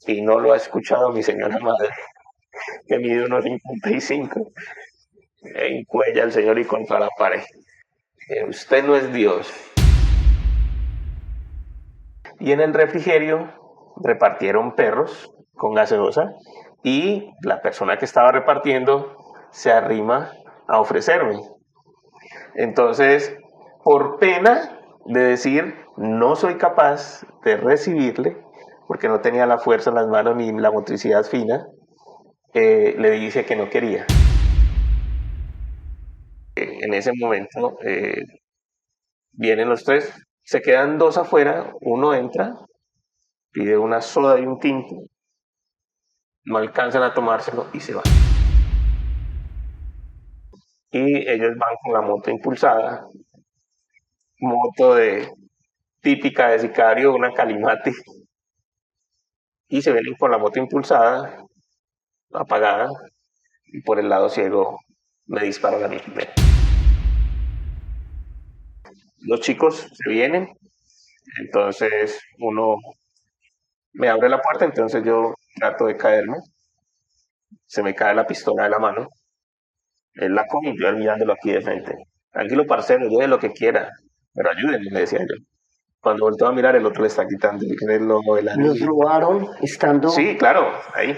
y no lo ha escuchado mi señora madre, que mide unos 55, encuella al Señor y contra la pared. Usted no es Dios. Y en el refrigerio repartieron perros con gaseosa y la persona que estaba repartiendo se arrima a ofrecerme. Entonces, por pena de decir no soy capaz de recibirle, porque no tenía la fuerza en las manos ni la motricidad fina, le dije que no quería. En ese momento vienen los tres, se quedan dos afuera, uno entra, pide una soda y un tinto, no alcanzan a tomárselo y se van. Y ellos van con la moto impulsada, moto típica de sicario, una Calimati, y se vienen con la moto impulsada, apagada, y por el lado ciego me disparan a mí primero. Los chicos se vienen, entonces uno me abre la puerta, entonces yo trato de caerme, se me cae la pistola de la mano, él la coge y yo mirándolo aquí de frente. Tranquilo, parcero, lleve lo que quiera, pero ayúdenme, me decía yo. Cuando volteo a mirar, el otro le está quitando el reloj del anillo. ¿Los robaron estando...? Sí, claro, ahí.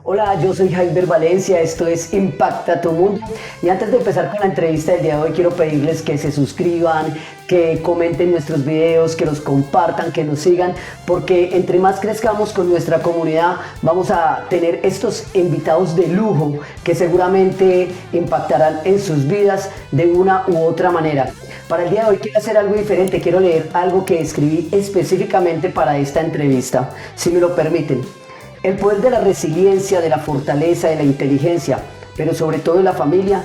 Hola, yo soy Javier Valencia, esto es Impacta tu Mundo. Y antes de empezar con la entrevista del día de hoy, quiero pedirles que se suscriban, que comenten nuestros videos, que los compartan, que nos sigan, porque entre más crezcamos con nuestra comunidad, vamos a tener estos invitados de lujo que seguramente impactarán en sus vidas de una u otra manera. Para el día de hoy quiero hacer algo diferente, quiero leer algo que escribí específicamente para esta entrevista, si me lo permiten. El poder de la resiliencia, de la fortaleza, de la inteligencia, pero sobre todo de la familia,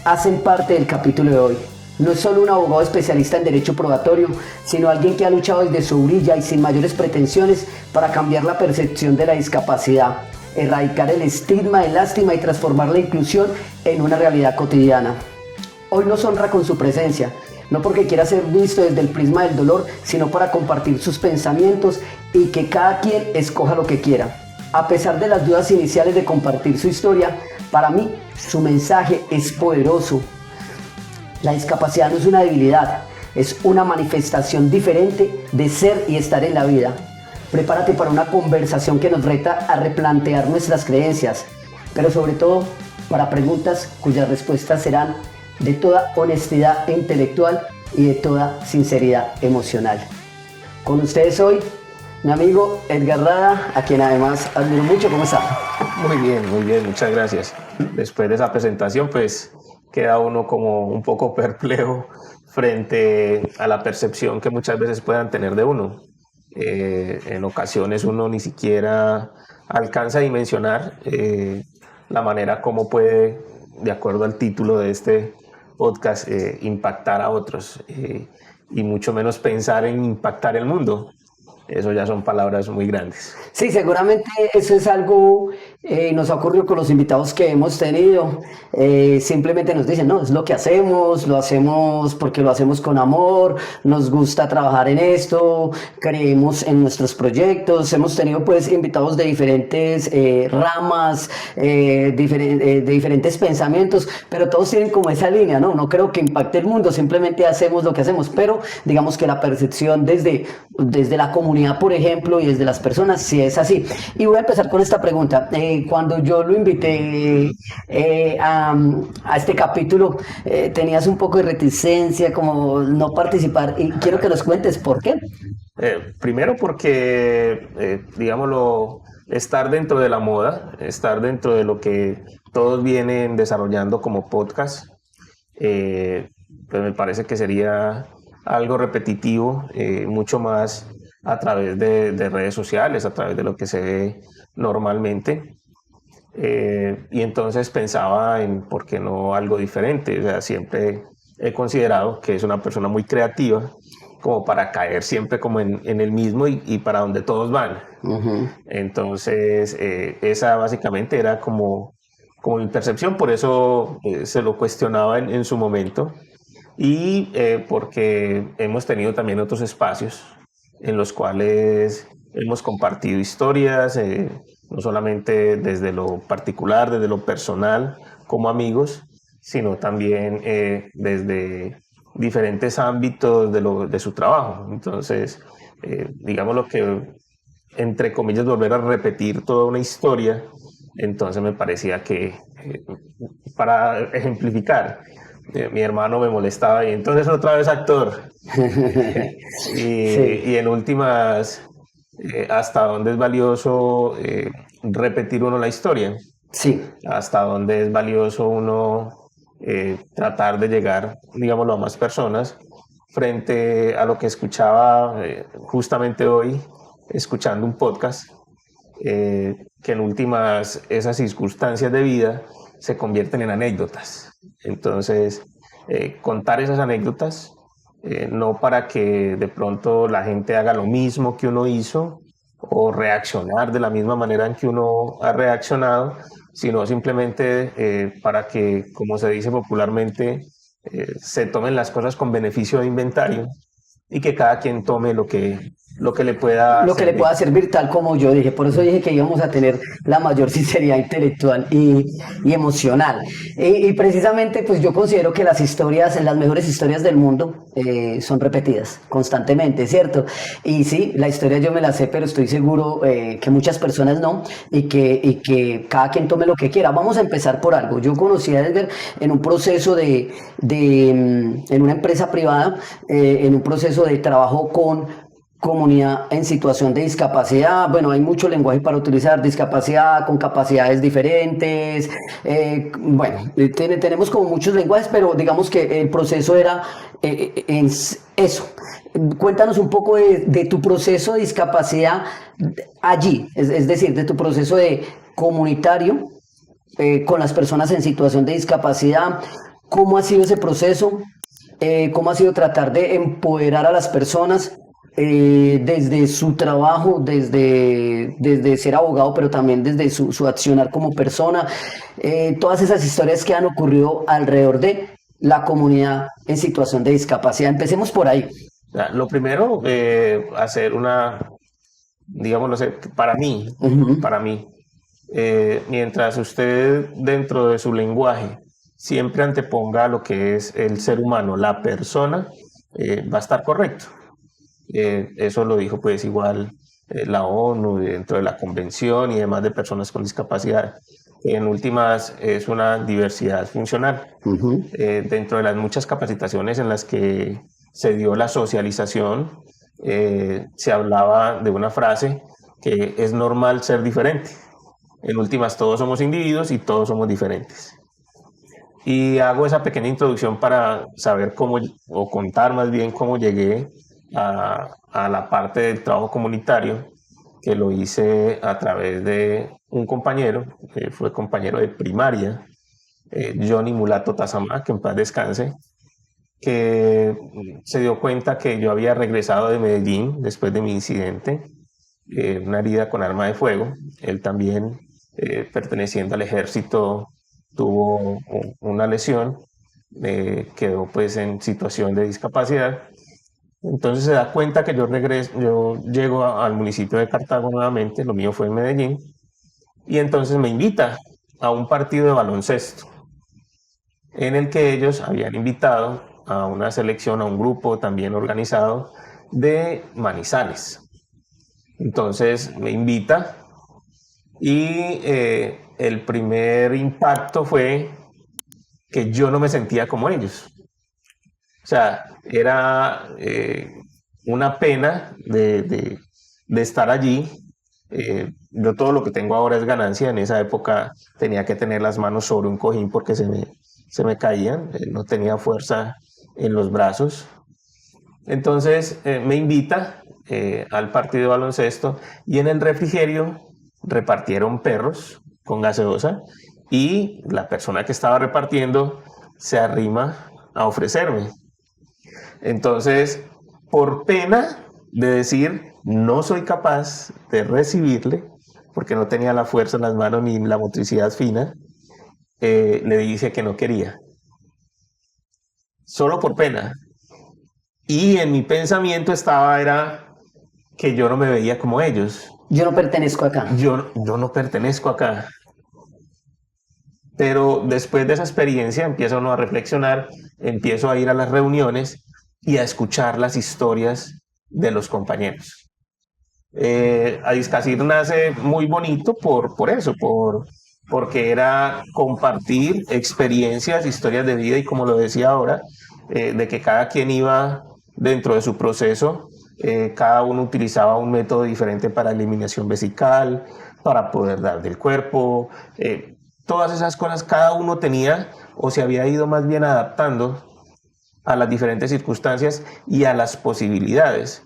hacen parte del capítulo de hoy. No es solo un abogado especialista en derecho probatorio, sino alguien que ha luchado desde su orilla y sin mayores pretensiones para cambiar la percepción de la discapacidad, erradicar el estigma, el lástima y transformar la inclusión en una realidad cotidiana. Hoy nos honra con su presencia, no porque quiera ser visto desde el prisma del dolor, sino para compartir sus pensamientos y que cada quien escoja lo que quiera. A pesar de las dudas iniciales de compartir su historia, para mí su mensaje es poderoso. La discapacidad no es una debilidad, es una manifestación diferente de ser y estar en la vida. Prepárate para una conversación que nos reta a replantear nuestras creencias, pero sobre todo para preguntas cuyas respuestas serán de toda honestidad intelectual y de toda sinceridad emocional. Con ustedes hoy, mi amigo Edgar Rada, a quien además admiro mucho. ¿Cómo está? Muy bien, muchas gracias. Después de esa presentación, pues queda uno como un poco perplejo frente a la percepción que muchas veces puedan tener de uno. En ocasiones uno ni siquiera alcanza a dimensionar la manera como puede, de acuerdo al título de este podcast, impactar a otros y mucho menos pensar en impactar el mundo. Eso ya son palabras muy grandes. Sí, seguramente eso es algo, nos ha ocurrido con los invitados que hemos tenido. Simplemente nos dicen, no, es lo hacemos porque lo hacemos con amor, nos gusta trabajar en esto, creemos en nuestros proyectos. Hemos tenido pues invitados de diferentes ramas, de diferentes pensamientos, pero todos tienen como esa línea, ¿no? No creo que impacte el mundo, simplemente hacemos lo que hacemos, pero digamos que la percepción desde la comunidad, por ejemplo, y desde las personas, sí es así. Y voy a empezar con esta pregunta. Cuando yo lo invité a este capítulo, tenías un poco de reticencia, como no participar, y quiero que nos cuentes por qué. Primero porque, digámoslo, estar dentro de la moda, estar dentro de lo que todos vienen desarrollando como podcast, pues me parece que sería algo repetitivo, mucho más a través de redes sociales, a través de lo que se ve normalmente. Y entonces pensaba en por qué no algo diferente. O sea, siempre he considerado que es una persona muy creativa, como para caer siempre como en el mismo y para donde todos van. Entonces, esa básicamente era como mi percepción, por eso se lo cuestionaba en su momento. Y porque hemos tenido también otros espacios en los cuales hemos compartido historias, no solamente desde lo particular, desde lo personal, como amigos, sino también desde diferentes ámbitos de su trabajo. Entonces, digamos lo que, entre comillas, volver a repetir toda una historia, entonces me parecía que, para ejemplificar, mi hermano me molestaba y entonces otra vez actor. Sí, Y en últimas, hasta dónde es valioso repetir uno la historia, sí. hasta dónde es valioso uno tratar de llegar, digámoslo, a más personas, frente a lo que escuchaba justamente hoy, escuchando un podcast, que en últimas esas circunstancias de vida se convierten en anécdotas. Entonces, contar esas anécdotas, no para que de pronto la gente haga lo mismo que uno hizo o reaccionar de la misma manera en que uno ha reaccionado, sino simplemente para que, como se dice popularmente, se tomen las cosas con beneficio de inventario y que cada quien tome lo que le pueda Lo que le servir. pueda servir tal como yo dije. Por eso dije que íbamos a tener la mayor sinceridad intelectual y emocional. Y precisamente pues yo considero que las historias, las mejores historias del mundo son repetidas constantemente, ¿cierto? Y sí, la historia yo me la sé, pero estoy seguro que muchas personas no y que cada quien tome lo que quiera. Vamos a empezar por algo. Yo conocí a Edgar en un proceso en una empresa privada, en un proceso de trabajo con comunidad en situación de discapacidad. Bueno, hay mucho lenguaje para utilizar, discapacidad con capacidades diferentes. Bueno, tenemos como muchos lenguajes, pero digamos que el proceso era eso. Cuéntanos un poco de tu proceso de discapacidad allí, es decir, de tu proceso de comunitario con las personas en situación de discapacidad. ¿Cómo ha sido ese proceso? ¿Cómo ha sido tratar de empoderar a las personas desde su trabajo, desde ser abogado, pero también desde su accionar como persona? Todas esas historias que han ocurrido alrededor de la comunidad en situación de discapacidad. Empecemos por ahí. Lo primero, hacer una, digamos, no sé, Ujú. para mí, mientras usted dentro de su lenguaje siempre anteponga lo que es el ser humano, la persona, va a estar correcto. Eso lo dijo pues igual la ONU dentro de la convención y demás de personas con discapacidad. En últimas es una diversidad funcional. Ujú. Dentro de las muchas capacitaciones en las que se dio la socialización, se hablaba de una frase que es normal ser diferente. En últimas, todos somos individuos y todos somos diferentes. Y hago esa pequeña introducción para saber cómo, o contar más bien cómo llegué a la parte del trabajo comunitario, que lo hice a través de un compañero, que fue compañero de primaria, Johnny Mulato Tazama, que en paz descanse, que se dio cuenta que yo había regresado de Medellín después de mi incidente, una herida con arma de fuego. Él también, perteneciendo al ejército, tuvo una lesión, quedó pues en situación de discapacidad. Entonces se da cuenta que yo regreso, yo llego al municipio de Cartago nuevamente, lo mío fue en Medellín, y entonces me invita a un partido de baloncesto en el que ellos habían invitado a una selección, a un grupo también organizado de Manizales. Entonces me invita y el primer impacto fue que yo no me sentía como ellos. O sea, era una pena de estar allí. Yo todo lo que tengo ahora es ganancia. En esa época tenía que tener las manos sobre un cojín porque se me caían. No tenía fuerza en los brazos. Entonces me invita al partido de baloncesto y en el refrigerio repartieron perros con gaseosa y la persona que estaba repartiendo se arrima a ofrecerme. Entonces, por pena de decir no soy capaz de recibirle, porque no tenía la fuerza en las manos ni la motricidad fina, le dije que no quería. Solo por pena. Y en mi pensamiento estaba, era, que yo no me veía como ellos. Yo no pertenezco acá. Yo no pertenezco acá. Pero después de esa experiencia empieza uno a reflexionar, empiezo a ir a las reuniones y a escuchar las historias de los compañeros. Adiscasir nace muy bonito por eso, porque era compartir experiencias, historias de vida y como lo decía ahora, de que cada quien iba dentro de su proceso, cada uno utilizaba un método diferente para eliminación vesical, para poder dar del cuerpo, todas esas cosas cada uno tenía o se había ido más bien adaptando a las diferentes circunstancias y a las posibilidades,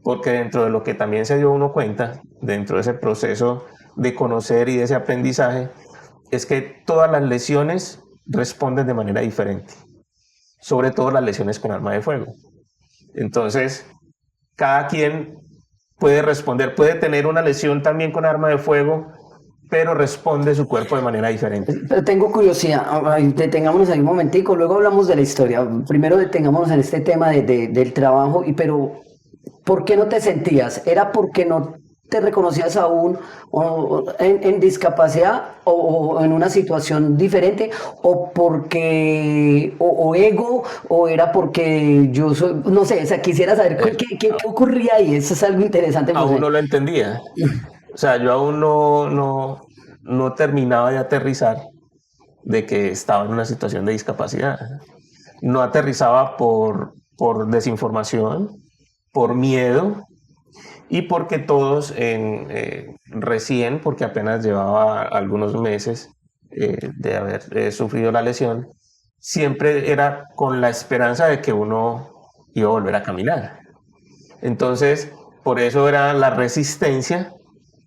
porque dentro de lo que también se dio uno cuenta, dentro de ese proceso de conocer y de ese aprendizaje, es que todas las lesiones responden de manera diferente, sobre todo las lesiones con arma de fuego. Entonces, cada quien puede responder, puede tener una lesión también con arma de fuego, pero responde su cuerpo de manera diferente. Pero tengo curiosidad, detengámonos ahí un momentico, luego hablamos de la historia. Primero detengámonos en este tema del trabajo, pero ¿por qué no te sentías? ¿Era porque no te reconocías aún en discapacidad o en una situación diferente? ¿O porque, o ego, o era porque yo soy, no sé, o sea, quisiera saber qué ocurría ahí? Eso es algo interesante. Aún no lo entendía. O sea, yo aún no terminaba de aterrizar de que estaba en una situación de discapacidad. No aterrizaba por desinformación, por miedo y porque todos recién, porque apenas llevaba algunos meses de haber sufrido la lesión, siempre era con la esperanza de que uno iba a volver a caminar. Entonces, por eso era la resistencia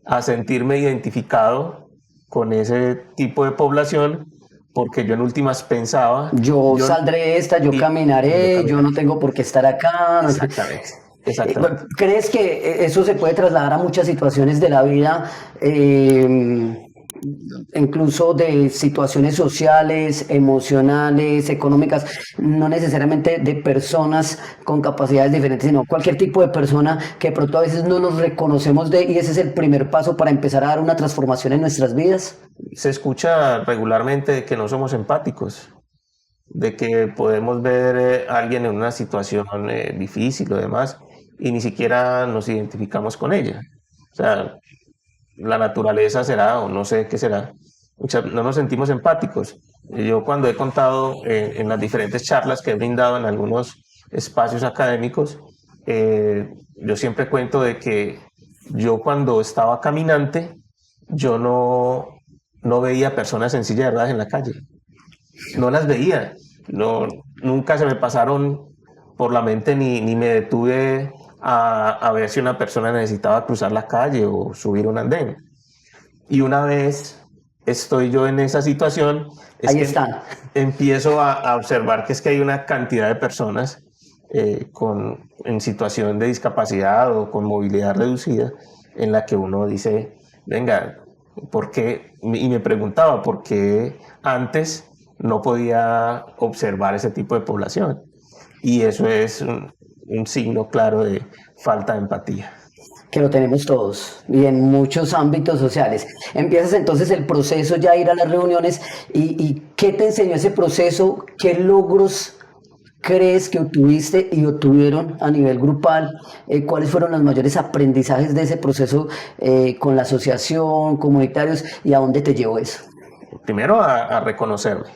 a sentirme identificado con ese tipo de población, porque yo en últimas pensaba... Yo saldré de esta, yo caminaré, yo no tengo por qué estar acá. No sé. Exactamente. Exactamente. ¿Crees que eso se puede trasladar a muchas situaciones de la vida, incluso de situaciones sociales, emocionales, económicas, no necesariamente de personas con capacidades diferentes, sino cualquier tipo de persona que de pronto a veces no nos reconocemos y ese es el primer paso para empezar a dar una transformación en nuestras vidas? Se escucha regularmente que no somos empáticos, de que podemos ver a alguien en una situación difícil o demás y ni siquiera nos identificamos con ella. O sea, la naturaleza será o no sé qué será. No nos sentimos empáticos. Yo cuando he contado en las diferentes charlas que he brindado en algunos espacios académicos, yo siempre cuento de que yo cuando estaba caminante, yo no veía personas en silla de ruedas en la calle. No las veía. No, nunca se me pasaron por la mente ni me detuve a ver si una persona necesitaba cruzar la calle o subir un andén. Y una vez estoy yo en esa situación, Ahí están. Empiezo a observar que es que hay una cantidad de personas en situación de discapacidad o con movilidad reducida en la que uno dice, venga, ¿por qué? Y me preguntaba, ¿por qué antes no podía observar ese tipo de población? Y eso es un signo claro de falta de empatía. Que lo tenemos todos y en muchos ámbitos sociales. Empiezas entonces el proceso ya a ir a las reuniones y ¿qué te enseñó ese proceso? ¿Qué logros crees que obtuviste y obtuvieron a nivel grupal? ¿Cuáles fueron los mayores aprendizajes de ese proceso con la asociación, comunitarios y a dónde te llevó eso? Primero a reconocerme.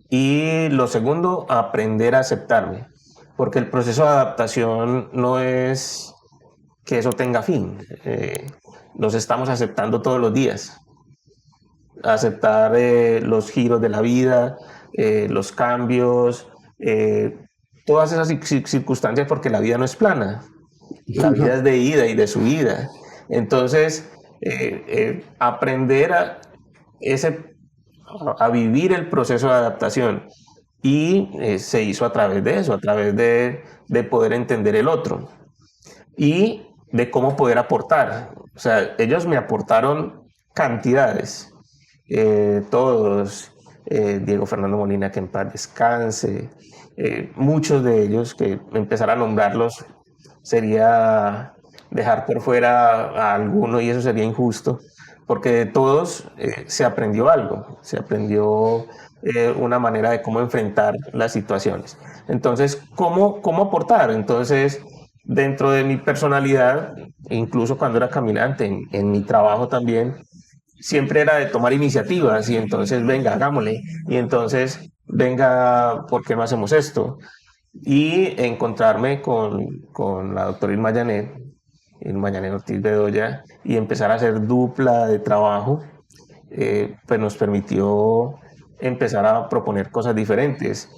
Y lo segundo, a aprender a aceptarme. Porque el proceso de adaptación no es que eso tenga fin. Nos estamos aceptando todos los días. Aceptar los giros de la vida, los cambios, todas esas circunstancias, porque la vida no es plana. La vida es de ida y de subida. Entonces, aprender a vivir el proceso de adaptación. Y se hizo a través de eso, a través de poder entender el otro. Y de cómo poder aportar. O sea, ellos me aportaron cantidades. Todos, Diego Fernando Molina, que en paz descanse, muchos de ellos, que empezar a nombrarlos sería dejar por fuera a alguno y eso sería injusto, porque de todos se aprendió algo, se aprendió una manera de cómo enfrentar las situaciones. Entonces, ¿cómo aportar? Entonces, dentro de mi personalidad, incluso cuando era caminante, en mi trabajo también, siempre era de tomar iniciativas y entonces, venga, hagámosle. Y entonces, venga, ¿por qué no hacemos esto? Y encontrarme con la doctora Irma Yanet Ortiz Bedoya, y empezar a hacer dupla de trabajo, pues nos permitió empezar a proponer cosas diferentes.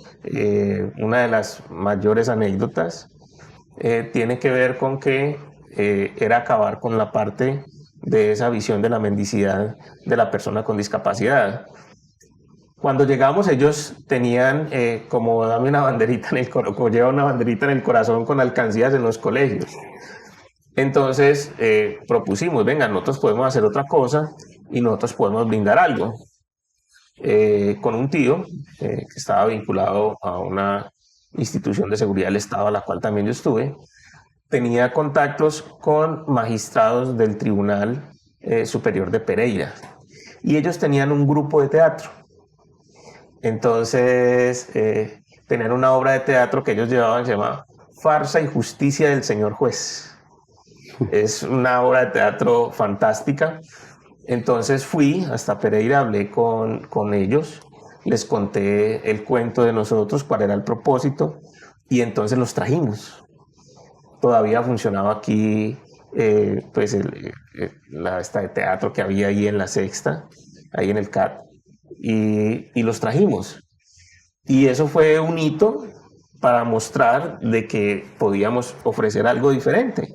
Una de las mayores anécdotas tiene que ver con que era acabar con la parte de esa visión de la mendicidad de la persona con discapacidad. Cuando llegamos ellos tenían como dame una banderita en el corazón, como lleva una banderita en el corazón con alcancías en los colegios. Entonces propusimos, venga, nosotros podemos hacer otra cosa y nosotros podemos brindar algo. Con un tío que estaba vinculado a una institución de seguridad del Estado a la cual también yo estuve, tenía contactos con magistrados del Tribunal Superior de Pereira y ellos tenían un grupo de teatro. Entonces tenían una obra de teatro que ellos llevaban, se llama Farsa y Justicia del Señor Juez. Es una obra de teatro fantástica. Entonces fui hasta Pereira, hablé con ellos, les conté el cuento de nosotros, cuál era el propósito, y entonces los trajimos. Todavía funcionaba aquí pues esta de teatro que había ahí en la Sexta, ahí en el CAT, y los trajimos. Y eso fue un hito para mostrar de que podíamos ofrecer algo diferente.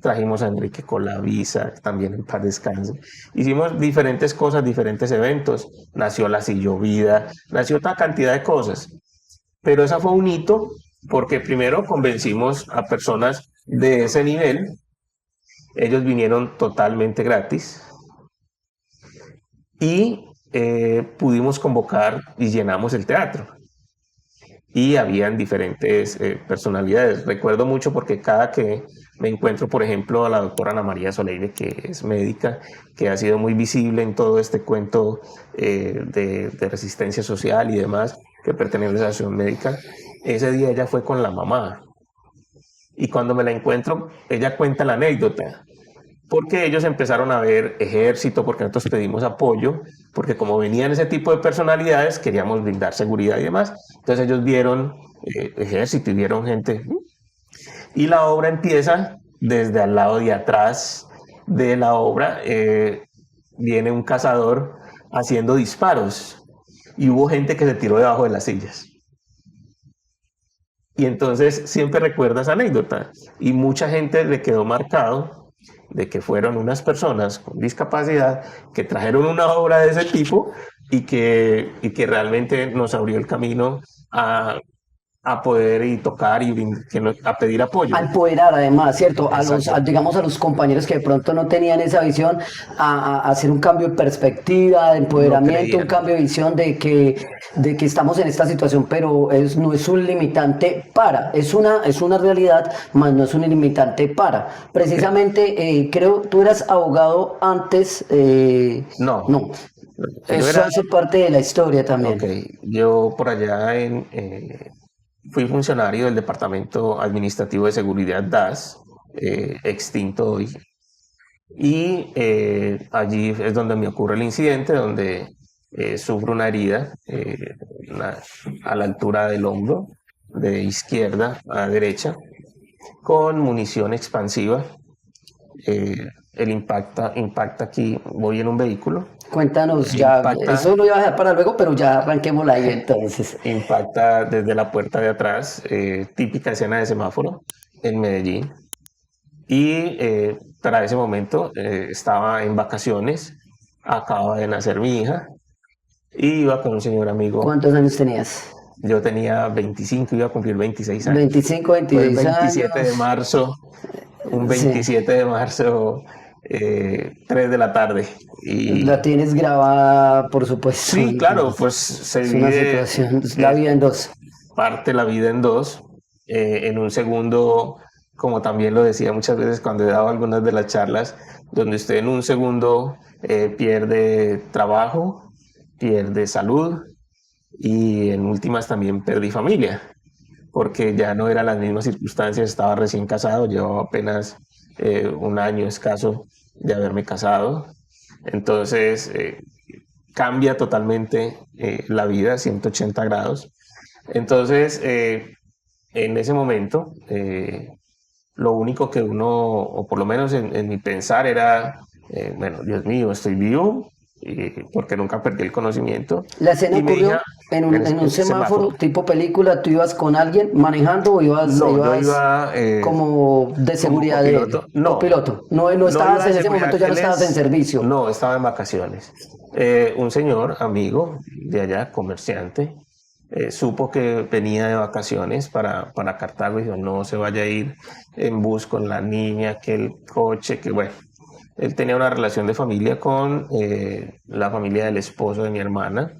Trajimos a Enrique Colavisa, también en paz descanse. Hicimos diferentes cosas, diferentes eventos. Nació La Sillovida, nació otra cantidad de cosas. Pero esa fue un hito porque primero convencimos a personas de ese nivel. Ellos vinieron totalmente gratis. Y pudimos convocar y llenamos el teatro. Y habían diferentes personalidades. Recuerdo mucho porque cada que me encuentro, por ejemplo, a la doctora Ana María Soleire, que es médica, que ha sido muy visible en todo este cuento de resistencia social y demás, que pertenece a la asociación médica. Ese día ella fue con la mamá. Y cuando me la encuentro, ella cuenta la anécdota. Porque ellos empezaron a ver ejército, porque nosotros pedimos apoyo, porque como venían ese tipo de personalidades, queríamos brindar seguridad y demás. Entonces ellos vieron ejército y vieron gente. Y la obra empieza desde al lado de atrás de la obra. Viene un cazador haciendo disparos y hubo gente que se tiró debajo de las sillas. Y entonces siempre recuerda esa anécdota y mucha gente le quedó marcado de que fueron unas personas con discapacidad que trajeron una obra de ese tipo y que realmente nos abrió el camino a poder y tocar y a pedir apoyo. A empoderar además, ¿cierto? Digamos a los compañeros que de pronto no tenían esa visión, a hacer un cambio de perspectiva, de empoderamiento, un cambio de visión de que estamos en esta situación, pero no es un limitante es una realidad, más no es un limitante para. Precisamente, creo, tú eras abogado antes. No. Eso hace parte de la historia también. Okay. Yo por allá fui funcionario del Departamento Administrativo de Seguridad DAS, extinto hoy. Y allí es donde me ocurre el incidente, donde sufro una herida a la altura del hombro, de izquierda a derecha, con munición expansiva. Él impacta aquí, voy en un vehículo. Cuéntanos eso lo iba a dejar para luego, pero ya arranquémosla ahí entonces. Impacta desde la puerta de atrás, típica escena de semáforo en Medellín. Y para ese momento estaba en vacaciones, acaba de nacer mi hija y iba con un señor amigo. ¿Cuántos años tenías? Yo tenía 25, iba a cumplir 26 años. 25, 26 años. 27 de marzo, un 27 de marzo, 3 de la tarde. Y la tienes grabada, por supuesto. Sí, claro, pues se divide. Una situación, la vida en dos. Parte la vida en dos. En un segundo como también lo decía muchas veces cuando he dado algunas de las charlas, donde usted en un segundo pierde trabajo, pierde salud y en últimas también perdí familia, porque ya no eran las mismas circunstancias, estaba recién casado, llevaba apenas un año escaso de haberme casado, entonces cambia totalmente la vida, 180 grados. Entonces, en ese momento, lo único que uno, o por lo menos en mi pensar, era, bueno, Dios mío, estoy vivo, porque nunca perdí el conocimiento. La escena Y mi ocurrió hija, en un el semáforo semáforo. tipo película. ¿Tú ibas con alguien manejando o No, yo ibas iba como de como seguridad de él? copiloto. No, Copiloto. No, no no estabas iba de en ese momento, seguridad. ya no estabas en servicio. No, estaba en vacaciones. Un señor, amigo de allá, comerciante, supo que venía de vacaciones para Cartago y dijo, no se vaya a ir en bus con la niña, que el coche, que bueno. Él tenía una relación de familia con la familia del esposo de mi hermana.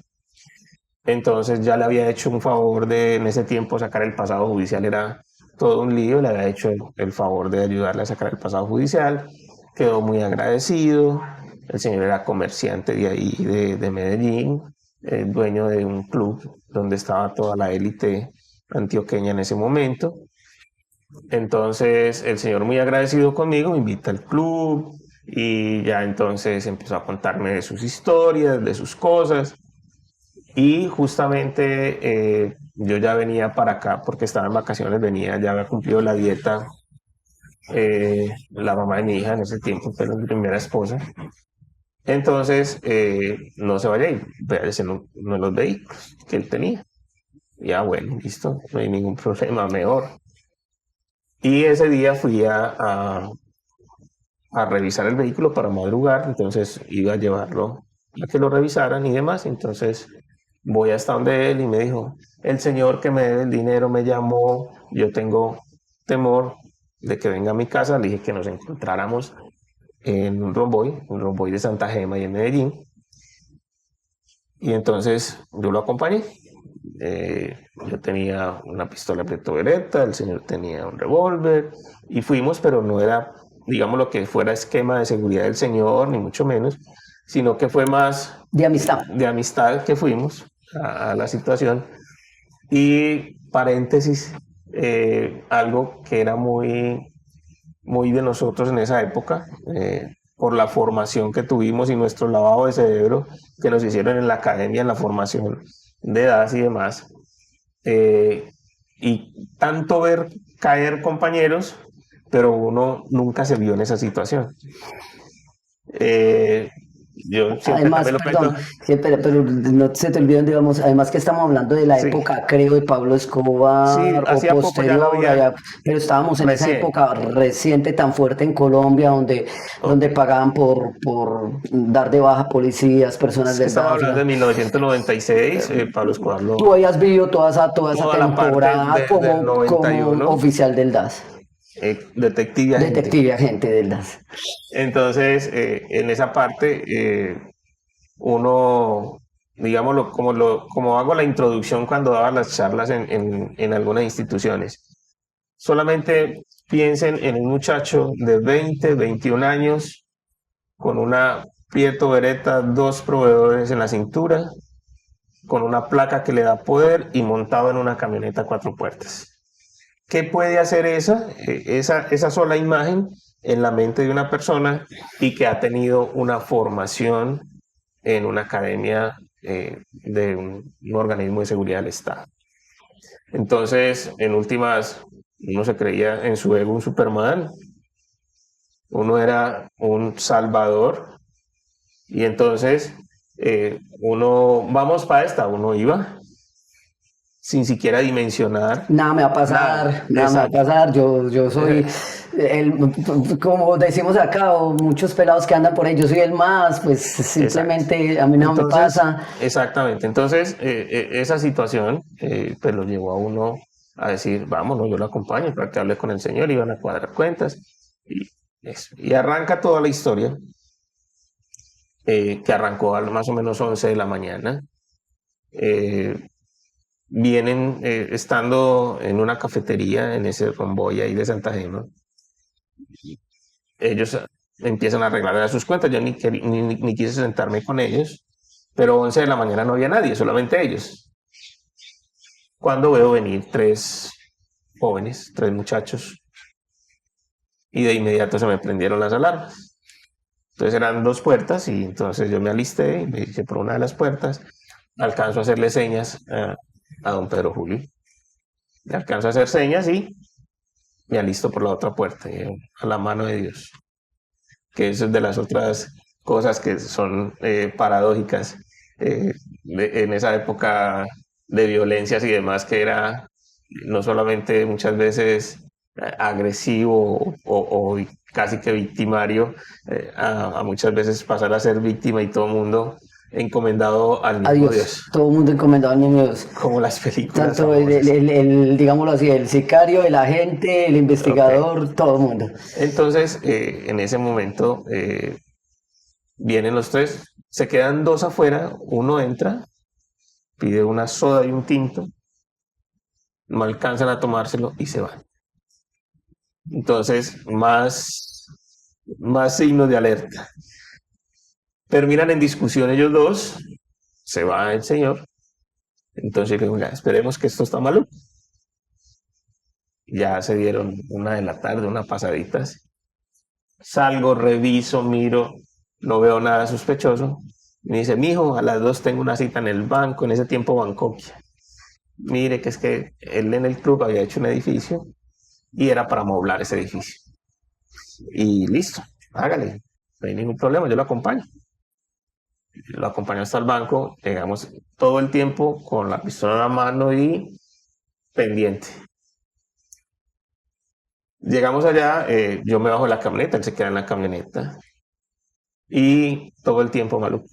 Entonces ya le había hecho un favor de, en ese tiempo, sacar el pasado judicial era todo un lío, le había hecho el favor de ayudarle a sacar el pasado judicial, quedó muy agradecido, el señor era comerciante de ahí, de Medellín, dueño de un club donde estaba toda la élite antioqueña en ese momento. Entonces el señor muy agradecido conmigo me invita al club y ya entonces empezó a contarme de sus historias, de sus cosas. Y justamente yo ya venía para acá porque estaba en vacaciones, venía, ya había cumplido la dieta, la mamá de mi hija en ese tiempo, pero mi primera esposa. Entonces, no se vaya a ir, véase uno de los vehículos que él tenía. Ya, bueno, listo, no hay ningún problema, mejor. Y ese día fui a revisar el vehículo para madrugar, entonces iba a llevarlo a que lo revisaran y demás. Entonces voy hasta donde él y me dijo, el señor que me debe el dinero me llamó, yo tengo temor de que venga a mi casa, le dije que nos encontráramos en un romboy de Santa Gema y en Medellín. Y entonces yo lo acompañé. Yo tenía una pistola Beretta, el señor tenía un revólver y fuimos, pero no era, digamos, lo que fuera esquema de seguridad del señor, ni mucho menos, sino que fue más De amistad. de amistad que fuimos a la situación. Y paréntesis, algo que era muy de nosotros en esa época, por la formación que tuvimos y nuestro lavado de cerebro que nos hicieron en la academia, en la formación de edad y demás. eh, y tanto ver caer compañeros, pero uno nunca se vio en esa situación. Eh, yo siempre Además, también lo cuento. perdón, sí, pero no se te olviden, digamos, además que estamos hablando de la Sí, época, creo, de Pablo sí, Escobar o hacía poco ya lo posterior, había allá, pero estábamos en esa recién. época reciente tan fuerte en Colombia, Ok. donde pagaban por dar de baja policías, personas del Estamos DAS. hablando de 1996, Pablo Escobar Tú habías vivido toda esa toda la parte temporada del como 91, oficial del DAS, detective agente. detective agente del DAS. Entonces, en esa parte, uno, digámoslo, como hago la introducción cuando daba las charlas en algunas instituciones, solamente piensen en un muchacho de 20, 21 años con una Prieto Beretta, dos proveedores en la cintura, con una placa que le da poder y montado en una camioneta cuatro puertas. ¿Qué puede hacer esa sola imagen en la mente de una persona y que ha tenido una formación en una academia de un organismo de seguridad del Estado? Entonces, en últimas, uno se creía en su ego un Superman, uno era un salvador y entonces uno, vamos para esta, uno iba sin siquiera dimensionar Nada me va a nada. pasar, nada me va a Exacto. pasar. Yo soy como decimos acá, o muchos pelados que andan por ahí, yo soy el más, pues Exacto. simplemente a mí nada me Entonces, pasa. exactamente. Entonces, esa situación pues lo llevó a uno a decir, vámonos, yo lo acompaño para que hable con el Señor y van a cuadrar cuentas. Y, y arranca toda la historia, que arrancó a más o menos 11 de la mañana. Eh, vienen estando en una cafetería en ese Romboy ahí de Santa Gema. Ellos empiezan a arreglar sus cuentas. Yo ni quise sentarme con ellos, pero 11 de la mañana no había nadie, solamente ellos. Cuando veo venir tres jóvenes, tres muchachos, y de inmediato se me prendieron las alarmas. Entonces eran dos puertas y entonces yo me alisté y me hice por una de las puertas. Alcanzo a hacerle señas a don Pedro Julio. Le alcanzo a hacer señas y me alisto por la otra puerta, a la mano de Dios. Que eso es de las otras cosas que son paradójicas en esa época de violencias y demás, que era no solamente muchas veces agresivo o casi que victimario, a muchas veces pasar a ser víctima y todo el mundo encomendado al A mismo Dios, Dios, todo el mundo encomendado al niño Dios. como las películas Tanto famosas. digámoslo así, el sicario, el agente, el investigador, Okay. todo el mundo. Entonces, en ese momento vienen los tres, se quedan dos afuera, uno entra, pide una soda y un tinto, no alcanzan a tomárselo y se van. Entonces, más signos de alerta. Terminan en discusión ellos dos, se va el señor, entonces le digo, ya, esperemos que esto está malo. Ya se dieron 1 de la tarde, unas pasaditas. Salgo, reviso, miro, no veo nada sospechoso. Me dice, mijo, a las 2 tengo una cita en el banco, en ese tiempo Bancoquia. Mire, que es que él en el club había hecho un edificio y era para amoblar ese edificio. Y listo, hágale, no hay ningún problema, yo lo acompaño. Lo acompaño hasta el banco, llegamos todo el tiempo con la pistola en la mano y pendiente. Llegamos allá, yo me bajo de la camioneta, él se queda en la camioneta y todo el tiempo maluco.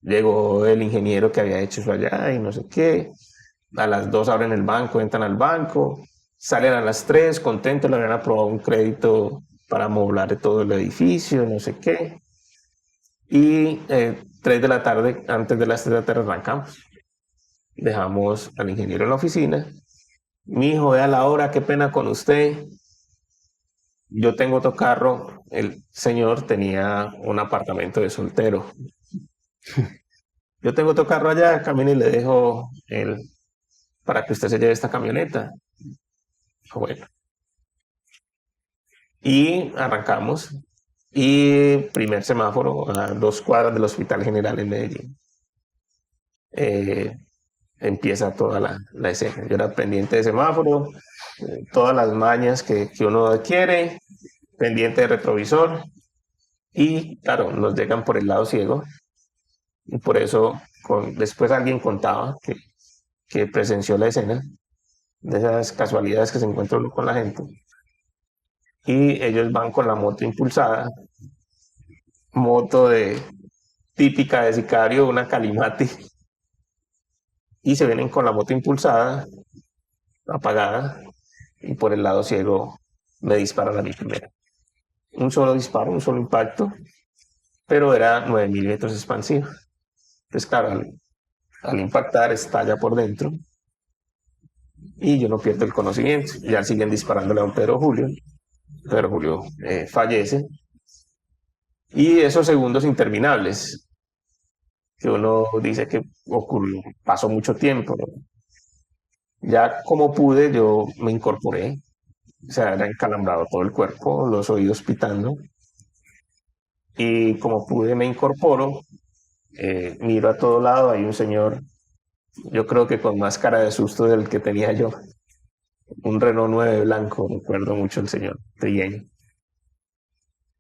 Llegó el ingeniero que había hecho eso allá y no sé qué. A las 2 abren el banco, entran al banco, salen a las 3 contentos, le habían aprobado un crédito para amoblar todo el edificio, no sé qué. Y 3 de la tarde, antes de las 3 de la tarde arrancamos. Dejamos al ingeniero en la oficina. Mi hijo, vea la hora, qué pena con usted. Yo tengo otro carro. El señor tenía un apartamento de soltero. Yo tengo otro carro allá, camine y le dejo para que usted se lleve esta camioneta. Bueno. Y arrancamos. Y primer semáforo a 2 cuadras del Hospital General en Medellín. Empieza toda la escena. Yo era pendiente de semáforo, todas las mañas que uno adquiere, pendiente de retrovisor. Y claro, nos llegan por el lado ciego. Y por eso después alguien contaba que presenció la escena, de esas casualidades que se encuentra uno con la gente. Y ellos van con la moto impulsada, moto típica de sicario, una Calimati, y se vienen con la moto impulsada, apagada, y por el lado ciego me disparan a mí primero. Un solo disparo, un solo impacto, pero era 9 milímetros expansivo. Entonces, claro, al impactar estalla por dentro y yo no pierdo el conocimiento. Ya siguen disparándole a don Pedro Julio. Pedro Julio fallece. Y esos segundos interminables, que uno dice que ocurrió, pasó mucho tiempo, ¿no? Ya como pude, yo me incorporé, o sea, era encalambrado todo el cuerpo, los oídos pitando, y como pude me incorporo, miro a todo lado, hay un señor, yo creo que con más cara de susto del que tenía yo, un Renault 9 blanco, recuerdo mucho el señor trigueño,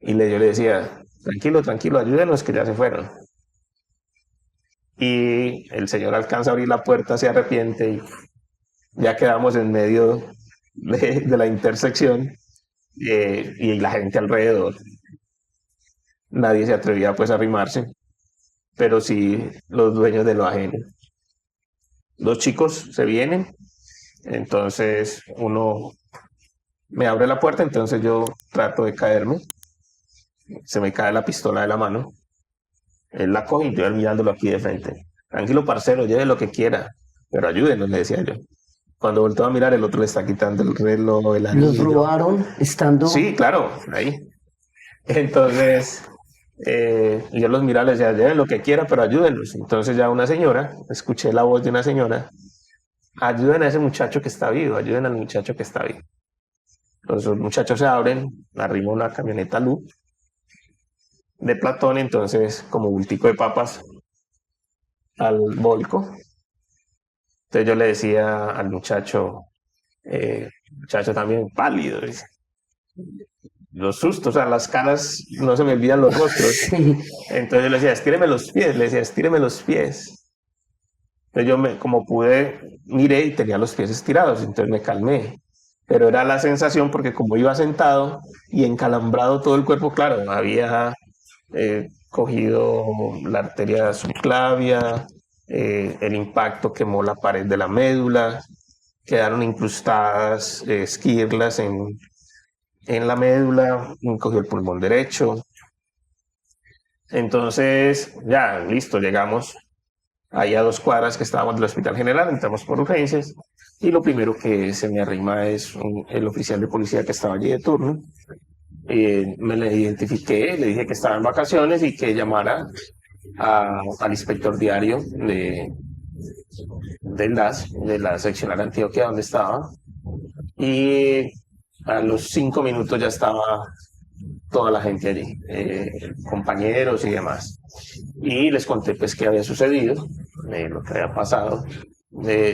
y yo le decía, tranquilo, tranquilo, ayúdenos que ya se fueron. Y el señor alcanza a abrir la puerta, se arrepiente y ya quedamos en medio de la intersección y la gente alrededor. Nadie se atrevía pues a arrimarse, pero sí los dueños de lo ajeno. Los chicos se vienen, entonces uno me abre la puerta, entonces yo trato de caerme, se me cae la pistola de la mano, él la coge y yo mirándolo aquí de frente. Tranquilo, parcero, lleve lo que quiera. pero ayúdenos, le decía yo. Cuando volteó a mirar, el otro le está quitando el reloj, el Los anillo. robaron estando... Sí, claro, ahí. Entonces, yo los miraba, les decía, lleven lo que quiera, pero ayúdenlos. Entonces ya una señora, escuché la voz de una señora, ayuden a ese muchacho que está vivo, ayuden al muchacho que está vivo. Entonces los muchachos se abren, arriba una camioneta Lu de Platón, entonces como bultico de papas al volco. Entonces yo le decía al muchacho también pálido, dice, los sustos, o sea, las caras, no se me olvidan los rostros. Sí. Entonces yo le decía, estíreme los pies, le decía, estíreme los pies. Entonces yo, como pude, miré y tenía los pies estirados, entonces me calmé. Pero era la sensación porque como iba sentado y encalambrado todo el cuerpo, claro, había cogido la arteria subclavia, el impacto quemó la pared de la médula, quedaron incrustadas esquirlas en la médula, cogió el pulmón derecho. Entonces, ya, listo, llegamos ahí a 2 cuadras que estábamos del Hospital General, entramos por urgencias y lo primero que se me arrima es el oficial de policía que estaba allí de turno. Me le identifiqué, le dije que estaba en vacaciones y que llamara al inspector diario del DAS, de la seccional Antioquia, donde estaba. Y a los 5 minutos ya estaba toda la gente allí, compañeros y demás. Y les conté pues qué había sucedido, lo que había pasado.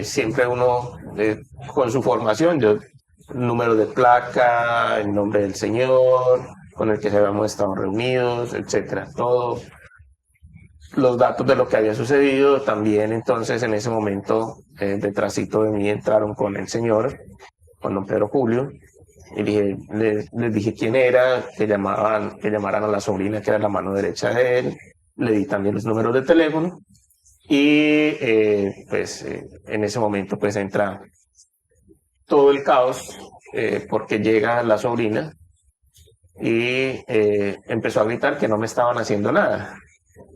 Siempre uno, con su formación, yo, número de placa, el nombre del señor, con el que habíamos estado reunidos, etcétera, todo. Los datos de lo que había sucedido también. Entonces en ese momento, detrásito de mí entraron con el señor, con don Pedro Julio, y les dije quién era, que llamaran a la sobrina que era la mano derecha de él, le di también los números de teléfono y en ese momento pues entra todo el caos porque llega la sobrina y empezó a gritar que no me estaban haciendo nada,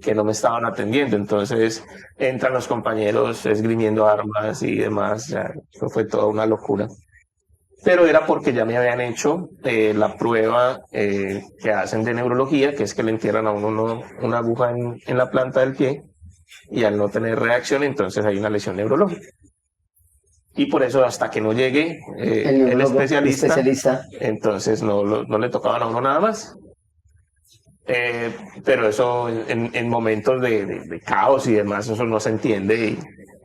que no me estaban atendiendo. Entonces entran los compañeros esgrimiendo armas y demás, ya, eso fue toda una locura. Pero era porque ya me habían hecho la prueba que hacen de neurología, que es que le entierran a uno una aguja en la planta del pie y al no tener reacción, entonces hay una lesión neurológica. Y por eso hasta que no llegue el especialista, entonces no le tocaban a uno nada más. Pero eso en momentos de caos y demás, eso no se entiende y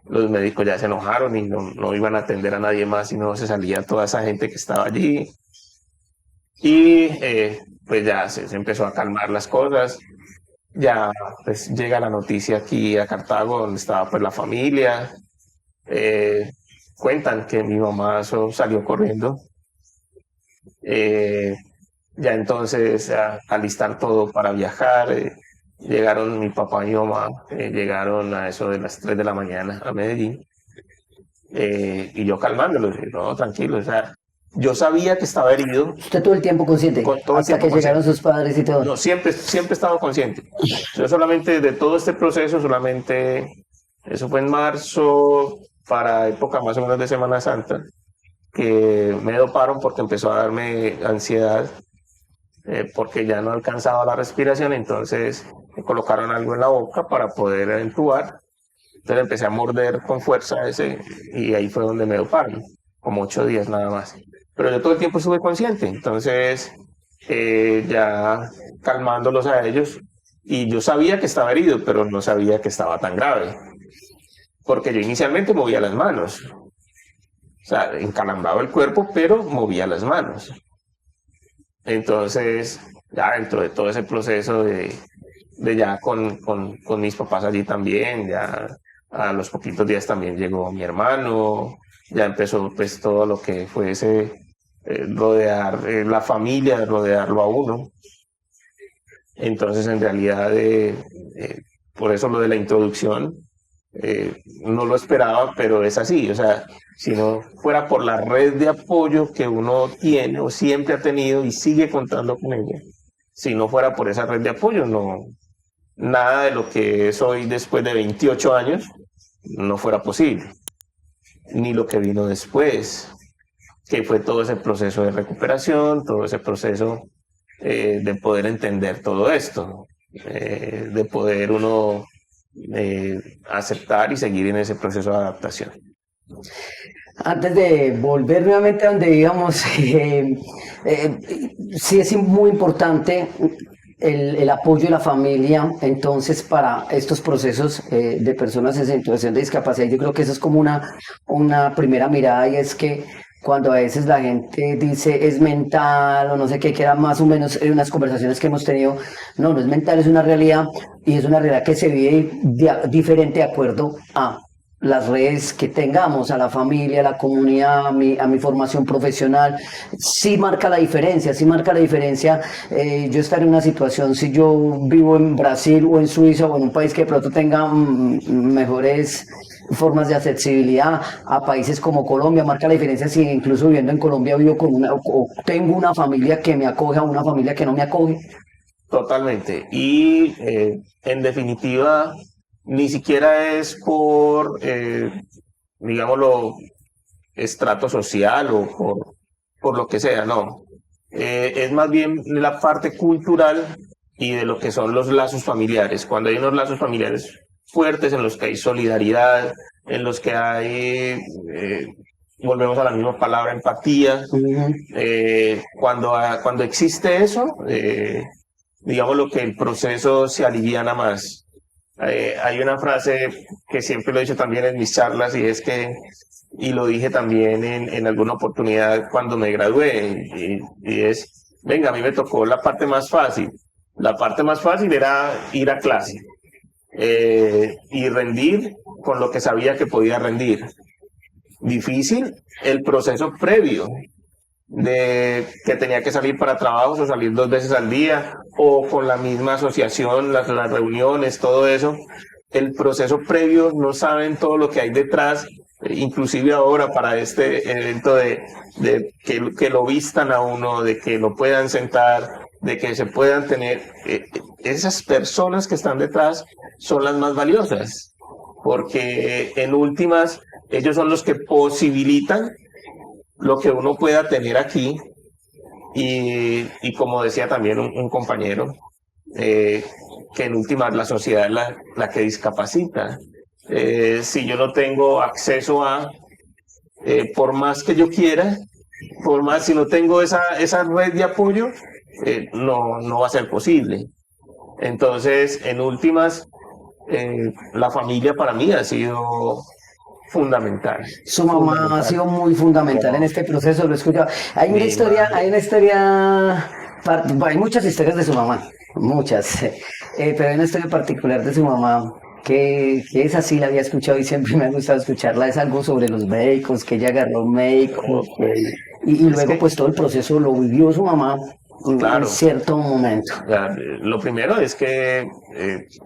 los médicos ya se enojaron y no iban a atender a nadie más y no se salía toda esa gente que estaba allí. Y pues ya se empezó a calmar las cosas. Ya pues llega la noticia aquí a Cartago, donde estaba pues la familia. Cuentan que mi mamá salió corriendo. Ya entonces a alistar todo para viajar. Llegaron mi papá y mi mamá, llegaron a eso de las 3 de la mañana a Medellín. Y yo calmándolos, no, tranquilo, o sea, yo sabía que estaba herido. ¿Usted todo el tiempo consciente? Todo hasta que llegaron sus padres y todo. No, siempre he estado consciente. Yo solamente de todo este proceso, eso fue en marzo, para época más o menos de Semana Santa, que me doparon porque empezó a darme ansiedad, porque ya no alcanzaba la respiración, entonces me colocaron algo en la boca para poder entubar. Entonces empecé a morder con fuerza y ahí fue donde me doparon, como 8 días nada más. Pero yo todo el tiempo estuve consciente, entonces ya calmándolos a ellos, y yo sabía que estaba herido, pero no sabía que estaba tan grave, porque yo inicialmente movía las manos, o sea, encalambraba el cuerpo, pero movía las manos. Entonces, ya dentro de todo ese proceso de ya con mis papás allí también, ya a los poquitos días también llegó mi hermano, ya empezó pues todo lo que fue ese rodear la familia, rodearlo a uno. Entonces en realidad por eso lo de la introducción no lo esperaba, pero es así, o sea, si no fuera por la red de apoyo que uno tiene o siempre ha tenido y sigue contando con ella, si no fuera por esa red de apoyo, nada de lo que es hoy después de 28 años no fuera posible. ni lo que vino después, que fue todo ese proceso de recuperación, todo ese proceso de poder entender todo esto, de poder uno aceptar y seguir en ese proceso de adaptación. Antes de volver nuevamente a donde íbamos, sí es muy importante el apoyo de la familia, entonces, para estos procesos de personas en situación de discapacidad. Yo creo que eso es como una primera mirada, y es que cuando a veces la gente dice es mental o no sé qué, que era más o menos en unas conversaciones que hemos tenido, no, no es mental, es una realidad, y es una realidad que se vive diferente de acuerdo a las redes que tengamos, a la familia, a la comunidad, a mi formación profesional. Sí marca la diferencia, sí marca la diferencia. Yo estar en una situación, si yo vivo en Brasil o en Suiza o en un país que de pronto tenga mejores formas de accesibilidad a países como Colombia, marca la diferencia si incluso viviendo en Colombia vivo con o tengo una familia que me acoge a una familia que no me acoge. Totalmente. Y en definitiva, ni siquiera es por, digámoslo, estrato social o por lo que sea, no. Es más bien la parte cultural y de lo que son los lazos familiares. Cuando hay unos lazos familiares fuertes en los que hay solidaridad, en los que hay, volvemos a la misma palabra, empatía, cuando existe eso, digamos lo que el proceso se aliviana más. Hay una frase que siempre lo he dicho también en mis charlas, y es que, y lo dije también en alguna oportunidad cuando me gradué, y es, venga, a mí me tocó la parte más fácil. La parte más fácil era ir a clase y rendir con lo que sabía que podía rendir. Difícil el proceso previo, de que tenía que salir para trabajos o salir 2 veces al día, o con la misma asociación, las reuniones, todo eso. El proceso previo, no saben todo lo que hay detrás, inclusive ahora para este evento de que lo vistan a uno, de que lo puedan sentar, de que se puedan tener. Esas personas que están detrás son las más valiosas, porque en últimas ellos son los que posibilitan lo que uno pueda tener aquí, y como decía también un compañero, que en últimas la sociedad es la que discapacita. Si yo no tengo acceso a, por más que yo quiera, por más si no tengo esa red de apoyo, no va a ser posible. Entonces, en últimas, la familia para mí ha sido fundamental. Su mamá ha sido muy fundamental en este proceso, lo he escuchado. Hay una historia, hay muchas historias de su mamá, muchas, pero hay una historia particular de su mamá que esa sí la había escuchado y siempre me ha gustado escucharla. Es algo sobre los médicos, que ella agarró un médico y luego que, pues todo el proceso lo vivió su mamá claro, en cierto momento. Lo primero es que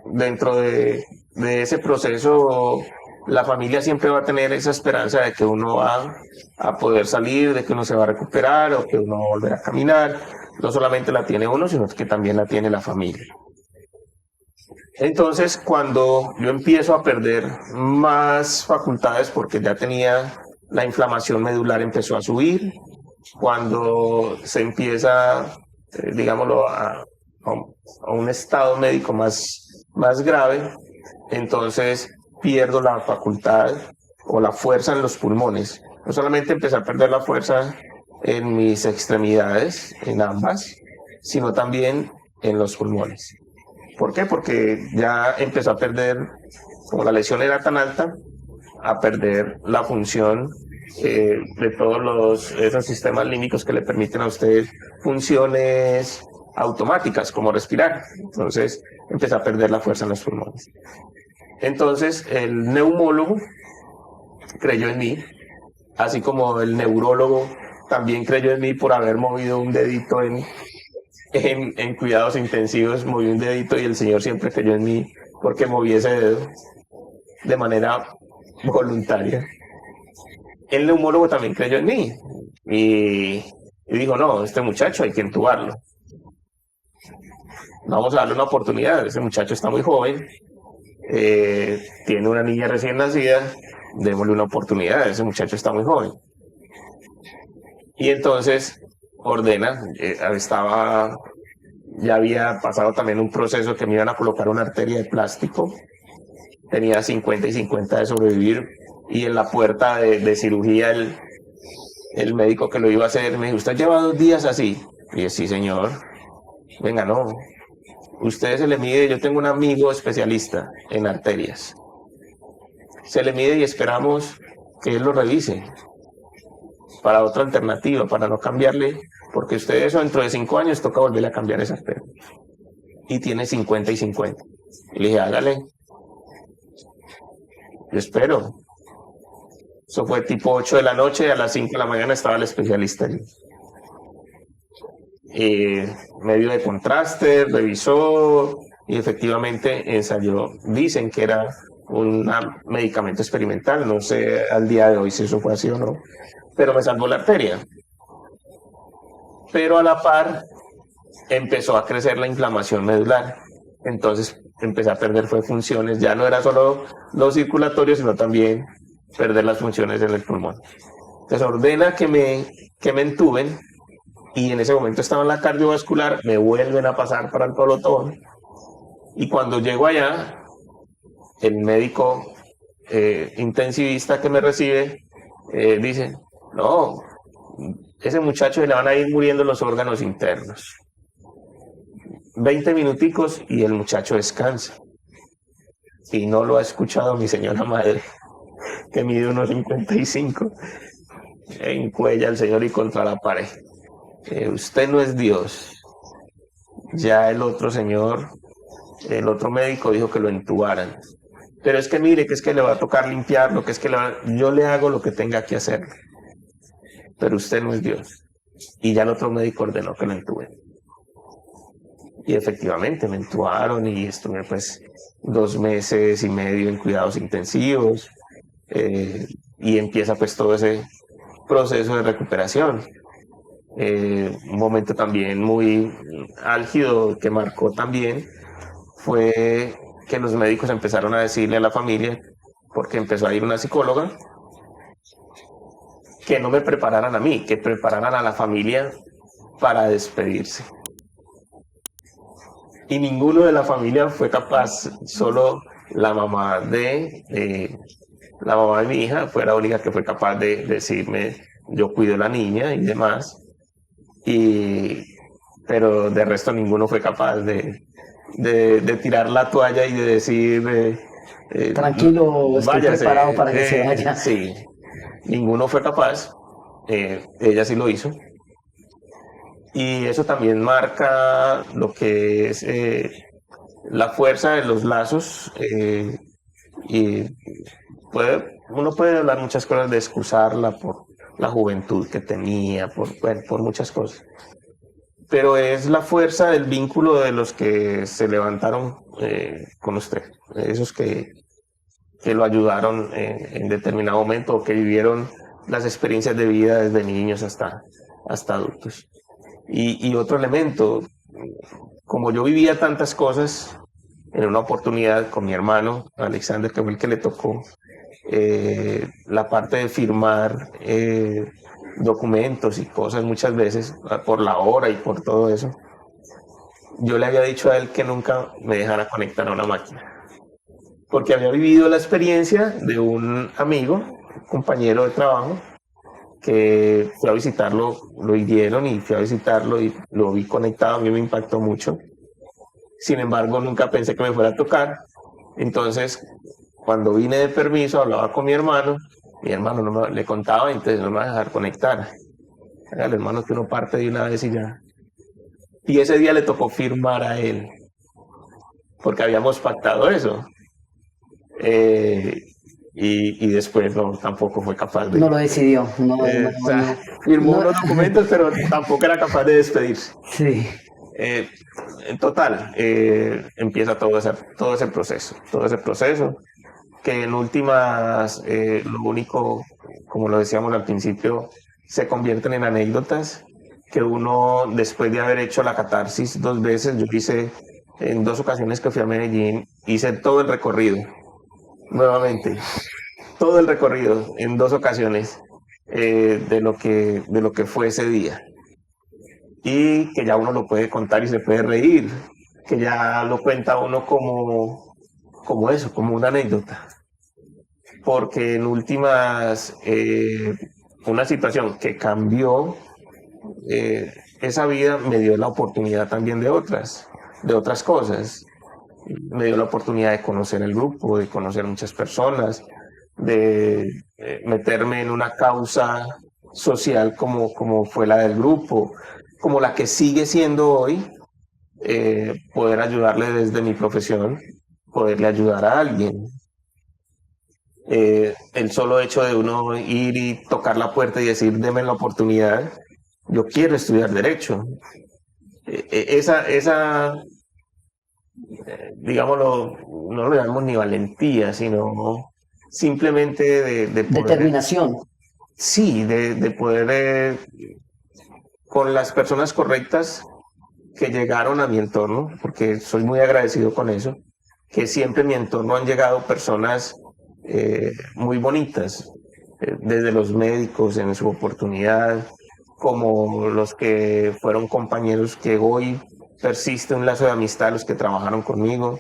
dentro de ese proceso, la familia siempre va a tener esa esperanza de que uno va a poder salir, de que uno se va a recuperar o que uno va a volver a caminar. No solamente la tiene uno, sino que también la tiene la familia. Entonces, cuando yo empiezo a perder más facultades, porque ya tenía la inflamación medular, empezó a subir, cuando se empieza, digámoslo, a un estado médico más grave, entonces pierdo la facultad o la fuerza en los pulmones. No solamente empecé a perder la fuerza en mis extremidades, en ambas, sino también en los pulmones. ¿Por qué? Porque ya empezó a perder, como la lesión era tan alta, a perder la función de todos esos sistemas límbicos que le permiten a usted funciones automáticas, como respirar. Entonces, empecé a perder la fuerza en los pulmones. Entonces, el neumólogo creyó en mí, así como el neurólogo también creyó en mí por haber movido un dedito en cuidados intensivos, moví un dedito, y el Señor siempre creyó en mí porque moví ese dedo de manera voluntaria. El neumólogo también creyó en mí y dijo, no, este muchacho hay que intubarlo. Vamos a darle una oportunidad, ese muchacho está muy joven, tiene una niña recién nacida, démosle una oportunidad, ese muchacho está muy joven. Y entonces ordena, ya había pasado también un proceso que me iban a colocar una arteria de plástico, tenía 50 y 50 de sobrevivir, y en la puerta de cirugía el médico que lo iba a hacer me dijo, ¿usted lleva 2 días así? Y dije, sí señor, venga, no, usted se le mide, yo tengo un amigo especialista en arterias, se le mide y esperamos que él lo revise para otra alternativa, para no cambiarle, porque usted eso dentro de 5 años toca volverle a cambiar esa arteria. Y tiene 50 y 50. Y le dije, hágale. Yo espero. Eso fue tipo 8 de la noche, a las 5 de la mañana estaba el especialista allí. Medio de contraste, revisó y efectivamente ensayó. Dicen que era un medicamento experimental, no sé al día de hoy si eso fue así o no, pero me salvó la arteria. Pero a la par empezó a crecer la inflamación medular, entonces empecé a perder funciones, ya no era solo los circulatorios, sino también perder las funciones en el pulmón. Entonces ordena que me entuben, y en ese momento estaba en la cardiovascular, me vuelven a pasar para el pelotón, y cuando llego allá, el médico intensivista que me recibe dice, no, ese muchacho se le van a ir muriendo los órganos internos. 20 minuticos y el muchacho descansa. Y no lo ha escuchado mi señora madre, que mide 1,55, encuella al señor y contra la pared. Usted no es Dios. Ya el otro señor, el otro médico dijo que lo entubaran. Pero es que mire, que es que le va a tocar limpiarlo, que es que yo le hago lo que tenga que hacer. Pero usted no es Dios. Y ya el otro médico ordenó que lo entuben. Y efectivamente me entubaron y estuve pues 2 meses y medio en cuidados intensivos, y empieza pues todo ese proceso de recuperación. Un momento también muy álgido que marcó también fue que los médicos empezaron a decirle a la familia, porque empezó a ir una psicóloga, que no me prepararan a mí, que prepararan a la familia para despedirse. Y ninguno de la familia fue capaz, solo la mamá de mi hija fue la única que fue capaz de decirme, yo cuido a la niña y demás, pero de resto ninguno fue capaz de tirar la toalla y de decir, tranquilo, estoy preparado para que se vaya. Sí, ninguno fue capaz, ella sí lo hizo. Y eso también marca lo que es la fuerza de los lazos, y uno puede hablar muchas cosas de excusarla por la juventud que tenía, por muchas cosas. Pero es la fuerza del vínculo de los que se levantaron con usted, esos que lo ayudaron en determinado momento, o que vivieron las experiencias de vida desde niños hasta adultos. Y otro elemento, como yo vivía tantas cosas, en una oportunidad con mi hermano Alexander, que fue el que le tocó la parte de firmar documentos y cosas muchas veces, por la hora y por todo eso, yo le había dicho a él que nunca me dejara conectar a una máquina, porque había vivido la experiencia de un amigo, un compañero de trabajo, que fui a visitarlo, lo hirieron y fui a visitarlo y lo vi conectado, a mí me impactó mucho. Sin embargo, nunca pensé que me fuera a tocar. Entonces, cuando vine de permiso, hablaba con mi hermano no le contaba, entonces no me va a dejar conectar. El hermano, que uno parte de una vez y ya. Y ese día le tocó firmar a él, porque habíamos pactado eso. Y después tampoco fue capaz de... No lo decidió. Firmó unos documentos, pero tampoco era capaz de despedirse. Sí. En total, empieza todo ese proceso, que en últimas, lo único, como lo decíamos al principio, se convierten en anécdotas, que uno, después de haber hecho la catarsis 2 veces, yo hice, en 2 ocasiones que fui a Medellín, hice todo el recorrido nuevamente. todo el recorrido en 2 ocasiones de lo que fue ese día. Y que ya uno lo puede contar y se puede reír, que ya lo cuenta uno como eso, como una anécdota. Porque en últimas, una situación que cambió esa vida me dio la oportunidad también de otras cosas. Me dio la oportunidad de conocer el grupo, de conocer muchas personas, de meterme en una causa social como fue la del grupo, como la que sigue siendo hoy, poder ayudarle desde mi profesión, poderle ayudar a alguien. El solo hecho de uno ir y tocar la puerta y decir, deme la oportunidad, yo quiero estudiar Derecho. Esa digámoslo, no lo llamamos ni valentía, sino simplemente de poder... Determinación. Sí, de poder, con las personas correctas que llegaron a mi entorno, porque soy muy agradecido con eso, que siempre en mi entorno han llegado personas muy bonitas, desde los médicos en su oportunidad, como los que fueron compañeros que hoy persiste un lazo de amistad, los que trabajaron conmigo,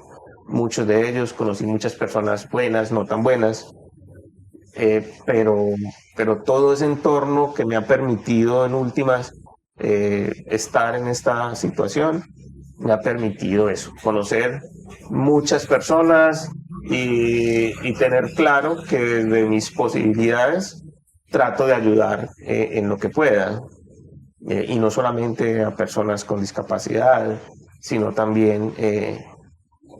muchos de ellos, conocí muchas personas buenas, no tan buenas, pero todo ese entorno que me ha permitido en últimas estar en esta situación, me ha permitido eso, conocer muchas personas y tener claro que desde mis posibilidades trato de ayudar en lo que pueda, y no solamente a personas con discapacidad, sino también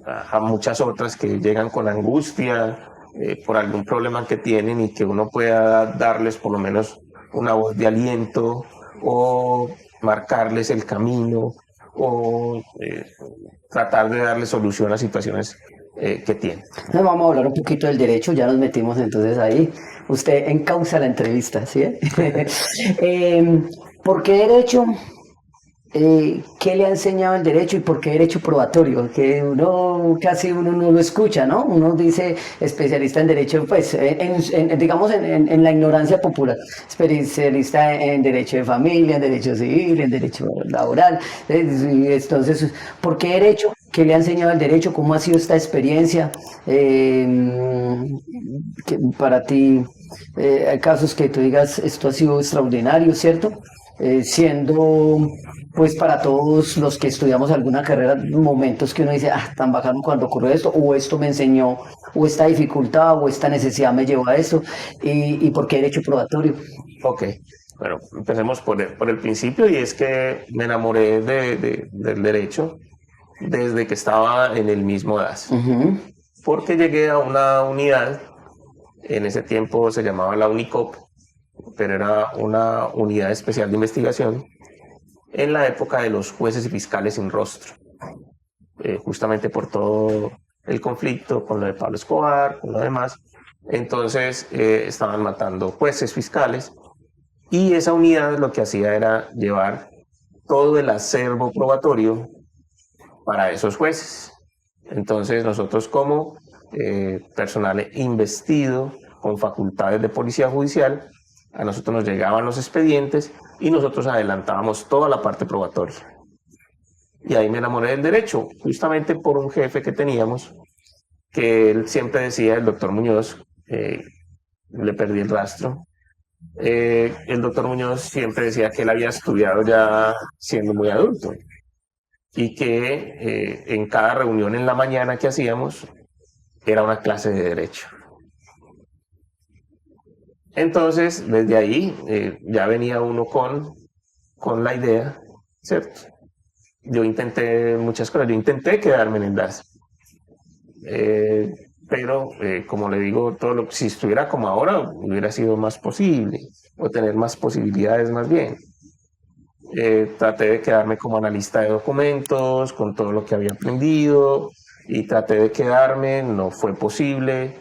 a muchas otras que llegan con angustia por algún problema que tienen y que uno pueda darles por lo menos una voz de aliento o marcarles el camino o tratar de darle solución a situaciones que tienen. Vamos a hablar un poquito del derecho, ya nos metimos entonces ahí. Usted encausa la entrevista, ¿sí? ¿Por qué derecho? ¿Qué le ha enseñado el derecho y por qué derecho probatorio? Que casi uno no lo escucha, ¿no? Uno dice especialista en derecho, pues, digamos en la ignorancia popular, especialista en derecho de familia, en derecho civil, en derecho laboral. Entonces, ¿por qué derecho? ¿Qué le ha enseñado el derecho? ¿Cómo ha sido esta experiencia? Para ti, hay casos que tú digas, esto ha sido extraordinario, ¿cierto? Siendo pues para todos los que estudiamos alguna carrera, momentos que uno dice, tan bacano cuando ocurrió esto, o esto me enseñó, o esta dificultad, o esta necesidad me llevó a esto, y por qué derecho probatorio. Ok, bueno, empecemos por el principio, y es que me enamoré del derecho desde que estaba en el mismo DAS, porque llegué a una unidad, en ese tiempo se llamaba la UNICOP, pero era una unidad especial de investigación, en la época de los jueces y fiscales sin rostro, justamente por todo el conflicto con lo de Pablo Escobar, con lo demás. Entonces estaban matando jueces, fiscales, y esa unidad lo que hacía era llevar todo el acervo probatorio para esos jueces. Entonces nosotros como personal investido con facultades de policía judicial, a nosotros nos llegaban los expedientes y nosotros adelantábamos toda la parte probatoria. Y ahí me enamoré del derecho, justamente por un jefe que teníamos, que él siempre decía, el doctor Muñoz, le perdí el rastro, el doctor Muñoz siempre decía que él había estudiado ya siendo muy adulto y que en cada reunión en la mañana que hacíamos era una clase de derecho. Entonces, desde ahí ya venía uno con la idea, ¿cierto? Yo intenté muchas cosas, yo intenté quedarme en el DAS, pero como le digo, si estuviera como ahora, hubiera sido más posible, o tener más posibilidades más bien. Traté de quedarme como analista de documentos, con todo lo que había aprendido, y traté de quedarme, no fue posible.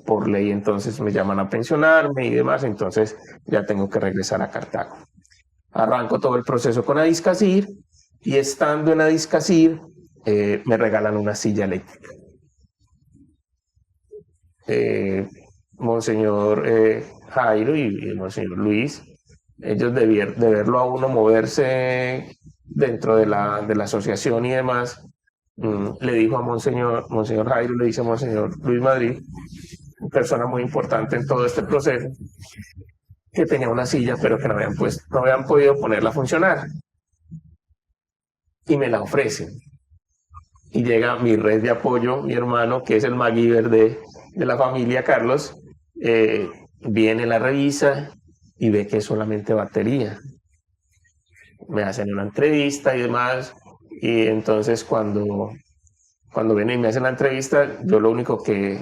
Por ley entonces me llaman a pensionarme y demás, entonces ya tengo que regresar a Cartago. Arranco todo el proceso con Adiscasir y estando en Adiscasir me regalan una silla eléctrica. Monseñor Jairo y Monseñor Luis, ellos de verlo a uno moverse dentro de la asociación y demás, le dijo a Monseñor Jairo, le dice a Monseñor Luis Madrid, persona muy importante en todo este proceso, que tenía una silla, pero que no habían podido ponerla a funcionar. Y me la ofrecen. Y llega mi red de apoyo, mi hermano, que es el MacGyver de la familia, Carlos, viene, la revisa y ve que es solamente batería. Me hacen una entrevista y demás, y entonces cuando vienen y me hacen la entrevista, yo lo único que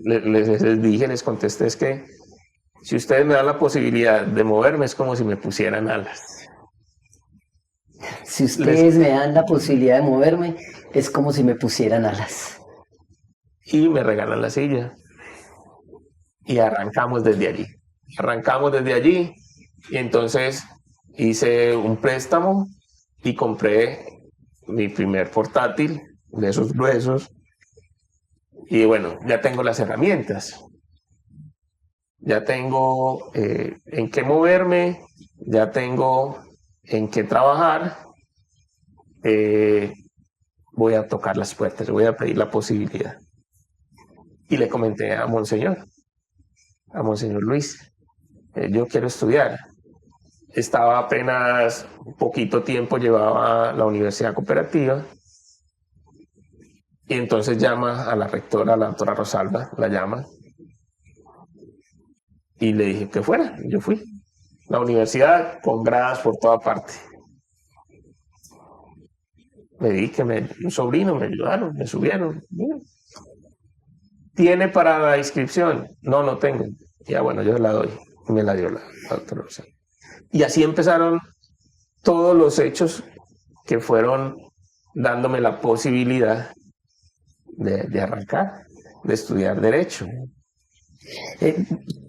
les contesté es que si ustedes me dan la posibilidad de moverme es como si me pusieran alas. Si ustedes me dan la posibilidad de moverme, es como si me pusieran alas. Y me regalan la silla. Y arrancamos desde allí. Y entonces hice un préstamo y compré mi primer portátil de esos gruesos. Y bueno, ya tengo las herramientas. Ya tengo en qué moverme, ya tengo en qué trabajar. Voy a tocar las puertas, voy a pedir la posibilidad. Y le comenté a Monseñor Luis, yo quiero estudiar. Estaba apenas poquito tiempo, llevaba la universidad cooperativa. Y entonces llama a la rectora, a la doctora Rosalba, la llama. Y le dije que fuera, yo fui. La universidad con gradas por toda parte. Me di que un sobrino me ayudaron, me subieron. ¿Tiene para la inscripción? No tengo. Ya bueno, yo la doy. Me la dio la doctora Rosalba. Y así empezaron todos los hechos que fueron dándome la posibilidad de arrancar, de estudiar Derecho.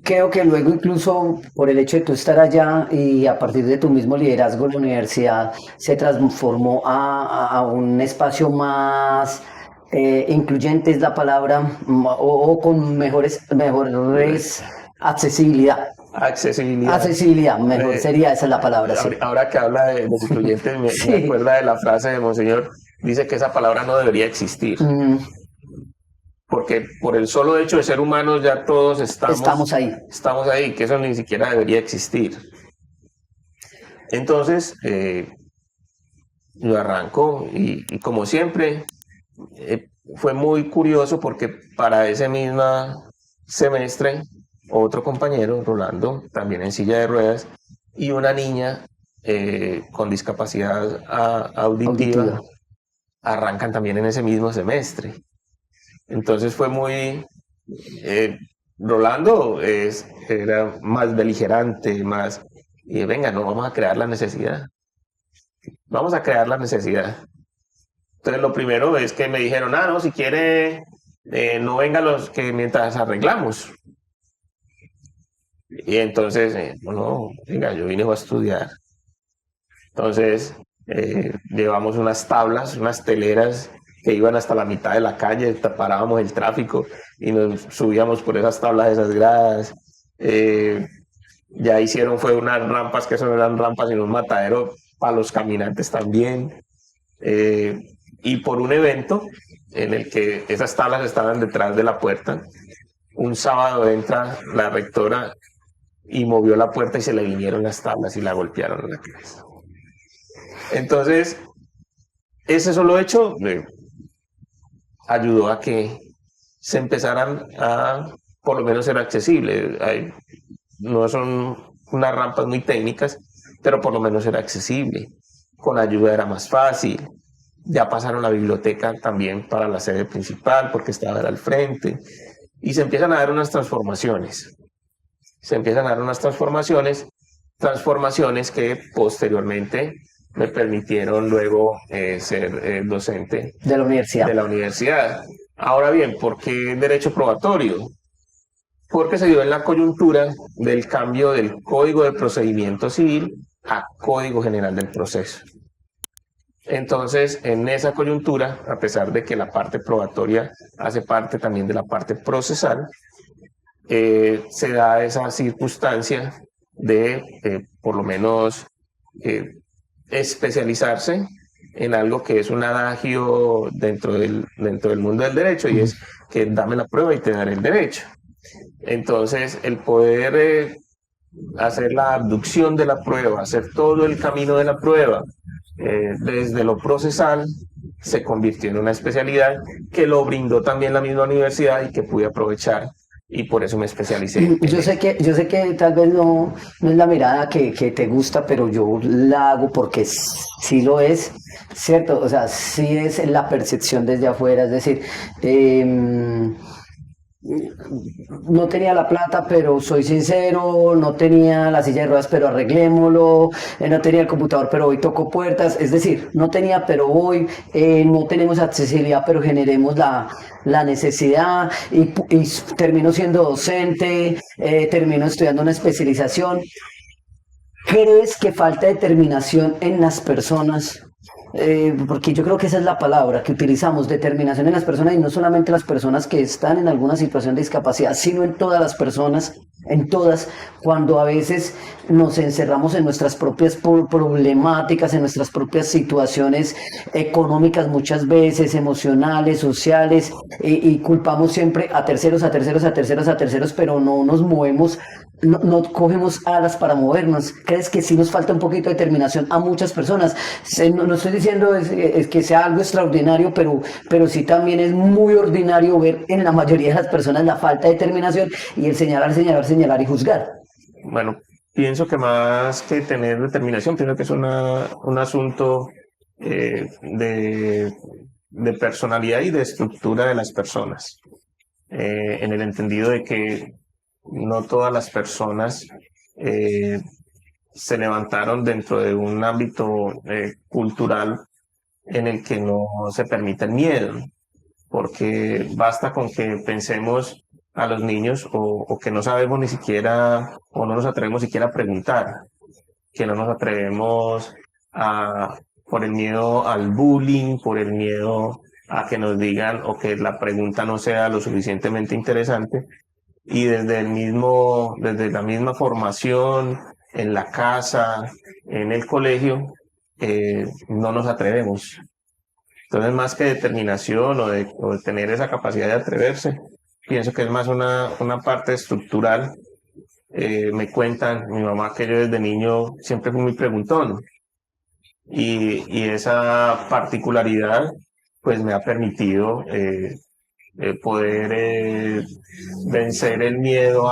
Creo que luego incluso por el hecho de tú estar allá y a partir de tu mismo liderazgo la universidad se transformó a un espacio más incluyente, es la palabra, o con mejores accesibilidad. Accesibilidad, mejor sería esa la palabra. Sí. Ahora que habla de incluyentes, me acuerda de la frase de Monseñor, dice que esa palabra no debería existir. Porque por el solo hecho de ser humanos ya todos estamos ahí, que eso ni siquiera debería existir. Entonces, yo arranco y como siempre, fue muy curioso porque para ese mismo semestre, otro compañero, Rolando, también en silla de ruedas, y una niña con discapacidad auditiva, arrancan también en ese mismo semestre. Entonces fue muy... Rolando era más beligerante, más... Y venga, no, vamos a crear la necesidad. Vamos a crear la necesidad. Entonces lo primero es que me dijeron, no, si quiere, no venga los que mientras arreglamos. Y entonces, no, venga, yo vine a estudiar. Entonces, llevamos unas tablas, unas teleras que iban hasta la mitad de la calle, parábamos el tráfico y nos subíamos por esas tablas, esas gradas. Ya hicieron fue unas rampas que eso no eran rampas, sino un matadero para los caminantes también. Y por un evento en el que esas tablas estaban detrás de la puerta, un sábado entra la rectora y movió la puerta y se le vinieron las tablas y la golpearon en la cabeza. Entonces, ese solo hecho ayudó a que se empezaran a, por lo menos, ser accesibles. No son unas rampas muy técnicas, pero por lo menos era accesible. Con ayuda era más fácil. Ya pasaron la biblioteca también para la sede principal porque estaba al frente. Y se empiezan a dar unas transformaciones. Transformaciones que posteriormente me permitieron luego ser docente de la universidad. Ahora bien, ¿por qué derecho probatorio? Porque se dio en la coyuntura del cambio del Código de Procedimiento Civil a Código General del Proceso. Entonces, en esa coyuntura, a pesar de que la parte probatoria hace parte también de la parte procesal, se da esa circunstancia de, por lo menos, especializarse en algo que es un adagio dentro del mundo del derecho, y es que dame la prueba y te daré el derecho. Entonces, el poder hacer la abducción de la prueba, hacer todo el camino de la prueba, desde lo procesal, se convirtió en una especialidad que lo brindó también la misma universidad y que pude aprovechar, y por eso me especialicé en ello. Yo sé que tal vez no es la mirada que te gusta, pero yo la hago porque sí lo es, ¿cierto? O sea, sí es la percepción desde afuera, es decir, no tenía la plata, pero soy sincero, no tenía la silla de ruedas, pero arreglémoslo, no tenía el computador, pero hoy toco puertas, es decir, no tenía, pero hoy, no tenemos accesibilidad, pero generemos la necesidad y termino siendo docente, termino estudiando una especialización. ¿Crees que falta determinación en las personas? Porque yo creo que esa es la palabra que utilizamos, determinación en las personas, y no solamente las personas que están en alguna situación de discapacidad, sino en todas las personas, en todas, cuando a veces nos encerramos en nuestras propias problemáticas, en nuestras propias situaciones económicas, muchas veces emocionales, sociales, y culpamos siempre a terceros, a terceros, a terceros, a terceros, pero no nos movemos, no cogemos alas para movernos. ¿Crees que sí nos falta un poquito de determinación a muchas personas? No estoy diciendo es que sea algo extraordinario, pero sí también es muy ordinario ver en la mayoría de las personas la falta de determinación y el señalar, señalar, señalar y juzgar. Bueno, pienso que más que tener determinación, pienso que es un asunto de personalidad y de estructura de las personas, en el entendido de que no todas las personas eh, se levantaron dentro de un ámbito cultural en el que no se permite el miedo, porque basta con que pensemos a los niños, o que no sabemos ni siquiera, o no nos atrevemos siquiera a preguntar, que no nos atrevemos a, por el miedo al bullying, por el miedo a que nos digan o que la pregunta no sea lo suficientemente interesante, y desde la misma formación, en la casa, en el colegio, no nos atrevemos. Entonces, más que determinación o de tener esa capacidad de atreverse, pienso que es más una parte estructural. Me cuentan mi mamá que yo desde niño siempre fui muy preguntón, y esa particularidad pues me ha permitido poder vencer el miedo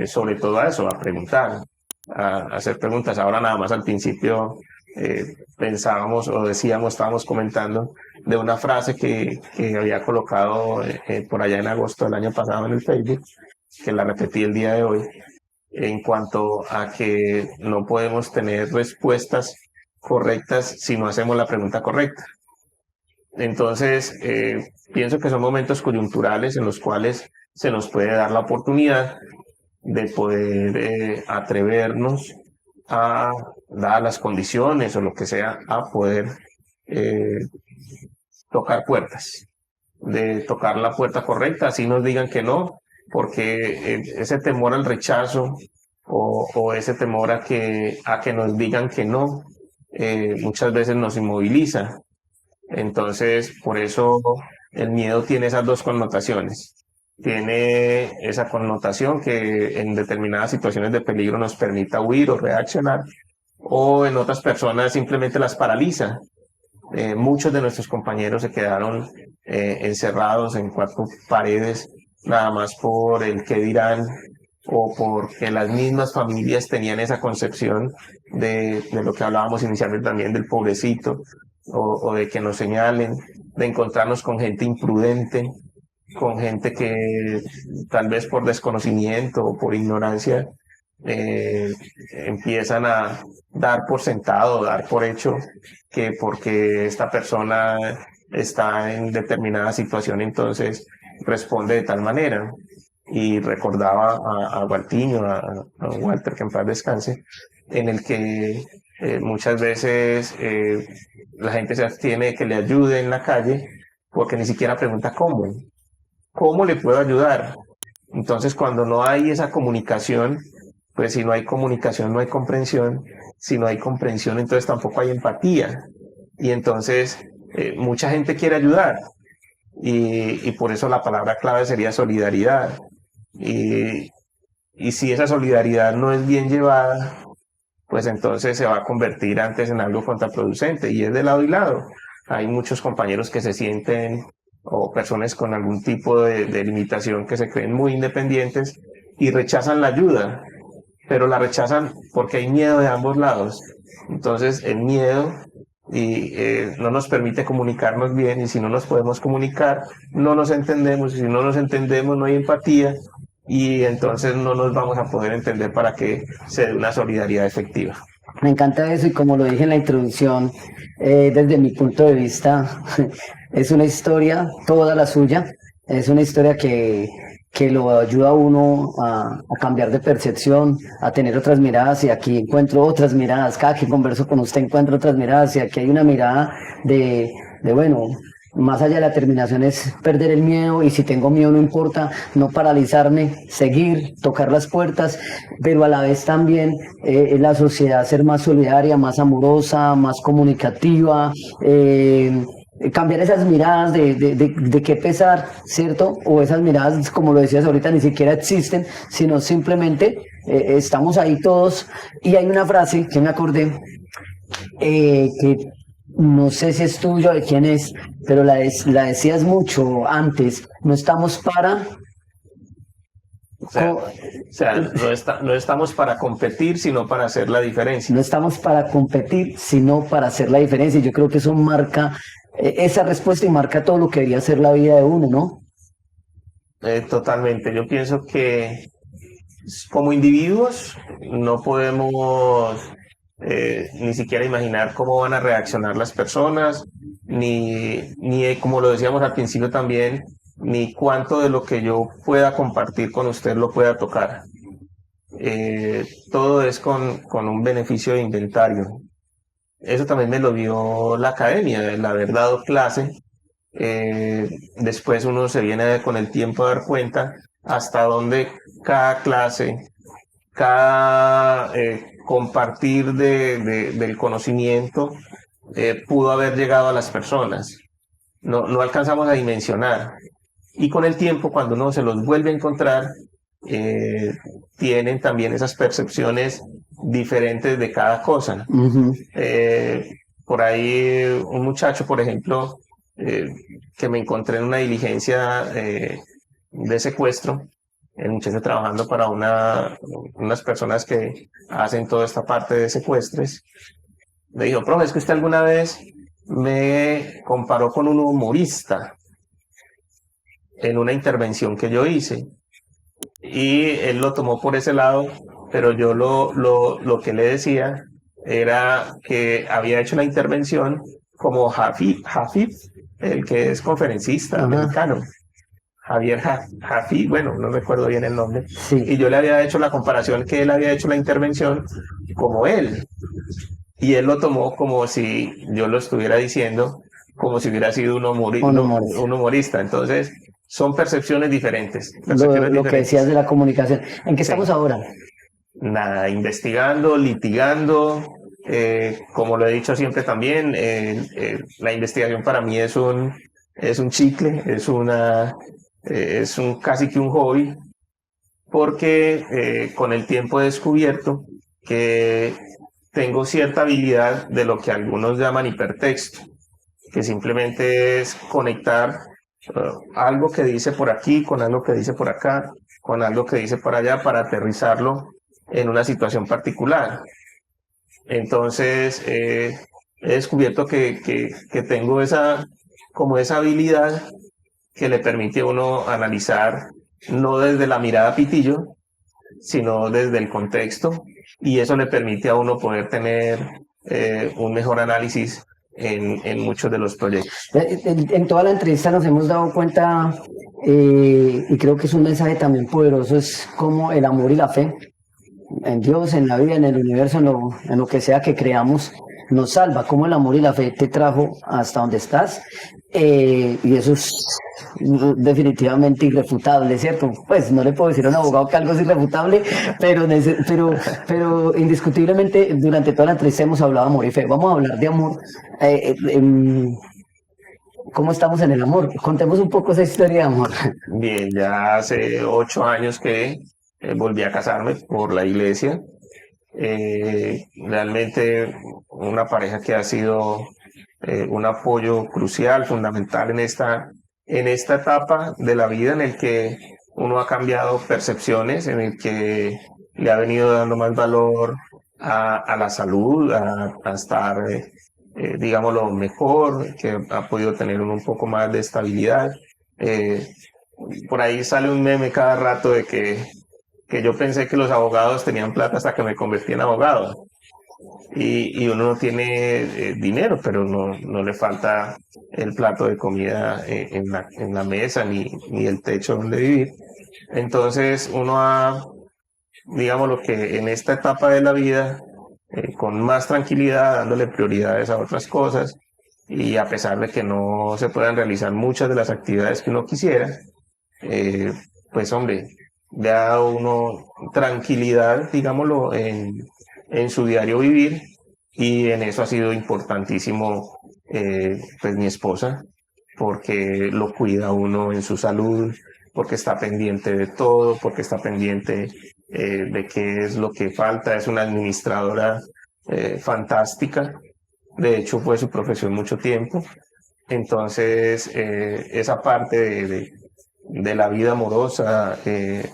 sobre todo a eso, a preguntar, a hacer preguntas. Ahora nada más al principio pensábamos o decíamos, estábamos comentando de una frase que había colocado por allá en agosto del año pasado en el Facebook, que la repetí el día de hoy, en cuanto a que no podemos tener respuestas correctas si no hacemos la pregunta correcta. Entonces, pienso que son momentos coyunturales en los cuales se nos puede dar la oportunidad de poder atrevernos a, dadas las condiciones o lo que sea, a poder eh, tocar puertas, de tocar la puerta correcta, así nos digan que no, porque ese temor al rechazo o ese temor a que nos digan que no, muchas veces nos inmoviliza. Entonces, por eso el miedo tiene esas dos connotaciones. Tiene esa connotación que en determinadas situaciones de peligro nos permita huir o reaccionar, o en otras personas simplemente las paraliza. Muchos de nuestros compañeros se quedaron encerrados en cuatro paredes, nada más por el qué dirán, o porque las mismas familias tenían esa concepción de lo que hablábamos inicialmente también del pobrecito, o de que nos señalen, de encontrarnos con gente imprudente, con gente que tal vez por desconocimiento o por ignorancia empiezan a dar por sentado, dar por hecho que porque esta persona está en determinada situación, entonces responde de tal manera. Y recordaba a Waltiño, a Walter, que en paz descanse, en el que muchas veces la gente se abstiene de que le ayude en la calle porque ni siquiera pregunta cómo le puedo ayudar. Entonces, cuando no hay esa comunicación, pues si no hay comunicación, no hay comprensión. Si no hay comprensión, entonces tampoco hay empatía. Y entonces, mucha gente quiere ayudar. Y por eso la palabra clave sería solidaridad. Y, y si esa solidaridad no es bien llevada, pues entonces se va a convertir antes en algo contraproducente. Y es de lado y lado. Hay muchos compañeros que se sienten, o personas con algún tipo de limitación, que se creen muy independientes y rechazan la ayuda, pero la rechazan porque hay miedo de ambos lados. Entonces el miedo no nos permite comunicarnos bien, y si no nos podemos comunicar, no nos entendemos, y si no nos entendemos, no hay empatía, y entonces no nos vamos a poder entender para que se dé una solidaridad efectiva. Me encanta eso y como lo dije en la introducción, desde mi punto de vista, es una historia, toda la suya, es una historia que lo ayuda a uno a cambiar de percepción, a tener otras miradas, y aquí encuentro otras miradas. Cada que converso con usted encuentro otras miradas, y aquí hay una mirada de bueno, más allá de la terminación es perder el miedo, y si tengo miedo no importa, no paralizarme, seguir, tocar las puertas, pero a la vez también la sociedad ser más solidaria, más amorosa, más comunicativa, cambiar esas miradas de qué pesar, ¿cierto? O esas miradas, como lo decías ahorita, ni siquiera existen, sino simplemente estamos ahí todos. Y hay una frase que me acordé, que no sé si es tuyo, de quién es, pero la decías mucho antes, no estamos para... No estamos para competir, sino para hacer la diferencia. No estamos para competir, sino para hacer la diferencia. Y yo creo que eso marca esa respuesta, y marca todo lo que debería ser la vida de uno, ¿no? Totalmente. Yo pienso que como individuos no podemos ni siquiera imaginar cómo van a reaccionar las personas, ni como lo decíamos al principio también, ni cuánto de lo que yo pueda compartir con usted lo pueda tocar. Todo es con un beneficio de inventario. Eso también me lo dio la academia, el haber dado clase. Después uno se viene con el tiempo a dar cuenta hasta dónde cada clase, cada compartir del conocimiento pudo haber llegado a las personas. No alcanzamos a dimensionar. Y con el tiempo, cuando uno se los vuelve a encontrar, tienen también esas percepciones diferentes de cada cosa. Uh-huh. Por ahí un muchacho, por ejemplo, que me encontré en una diligencia de secuestro, el muchacho trabajando para unas personas que hacen toda esta parte de secuestres, me dijo: profe, es que usted alguna vez me comparó con un humorista en una intervención que yo hice, y él lo tomó por ese lado, pero yo lo que le decía era que había hecho la intervención como Hafid, el que es conferencista americano. Javier Jafí, bueno, no recuerdo bien el nombre, Sí. Y yo le había hecho la comparación, que él había hecho la intervención como él, y él lo tomó como si yo lo estuviera diciendo, como si hubiera sido un humorista. Entonces, son percepciones diferentes. Lo que decías de la comunicación. ¿En qué estamos ahora? Nada, investigando, litigando. Como lo he dicho siempre también, la investigación para mí es un chicle, es casi que un hobby, porque con el tiempo he descubierto que tengo cierta habilidad de lo que algunos llaman hipertexto, que simplemente es conectar algo que dice por aquí con algo que dice por acá, con algo que dice por allá, para aterrizarlo en una situación particular. Entonces he descubierto que tengo esa habilidad que le permite a uno analizar no desde la mirada pitillo, sino desde el contexto, y eso le permite a uno poder tener un mejor análisis en muchos de los proyectos. En toda la entrevista nos hemos dado cuenta, y creo que es un mensaje también poderoso, es como el amor y la fe en Dios, en la vida, en el universo, en lo que sea que creamos, nos salva, cómo el amor y la fe te trajo hasta donde estás. Y eso es definitivamente irrefutable, ¿cierto? Pues no le puedo decir a un abogado que algo es irrefutable, pero indiscutiblemente durante toda la entrevista hemos hablado de amor y fe. Vamos a hablar de amor. ¿Cómo estamos en el amor? Contemos un poco esa historia de amor. Bien, ya hace 8 años que volví a casarme por la iglesia. Realmente una pareja que ha sido un apoyo crucial, fundamental en esta etapa de la vida en el que uno ha cambiado percepciones, en el que le ha venido dando más valor a la salud, a estar, digámoslo, mejor, que ha podido tener un poco más de estabilidad. Por ahí sale un meme cada rato de que yo pensé que los abogados tenían plata hasta que me convertí en abogado. Y uno no tiene dinero, pero no le falta el plato de comida en la mesa ni el techo donde vivir. Entonces uno ha, digamos lo que en esta etapa de la vida, con más tranquilidad, dándole prioridades a otras cosas, y a pesar de que no se puedan realizar muchas de las actividades que uno quisiera, pues hombre, le ha dado uno tranquilidad, digámoslo, en su diario vivir, y en eso ha sido importantísimo pues mi esposa, porque lo cuida uno en su salud, porque está pendiente de todo, porque está pendiente de qué es lo que falta. Es una administradora fantástica, de hecho fue su profesión mucho tiempo. Entonces esa parte de la vida amorosa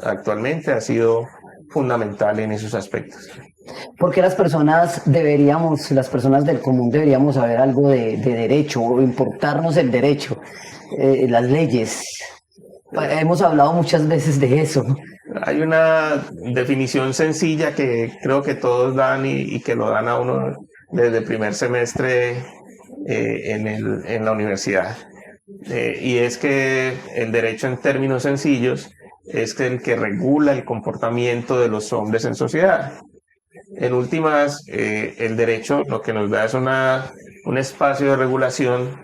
actualmente ha sido fundamental en esos aspectos. Porque las personas las personas del común deberíamos saber algo de derecho o importarnos el derecho, las leyes. Hemos hablado muchas veces de eso. Hay una definición sencilla que creo que todos dan y que lo dan a uno desde el primer semestre en la universidad. Y es que el derecho, en términos sencillos, es el que regula el comportamiento de los hombres en sociedad. En últimas, el derecho lo que nos da es un espacio de regulación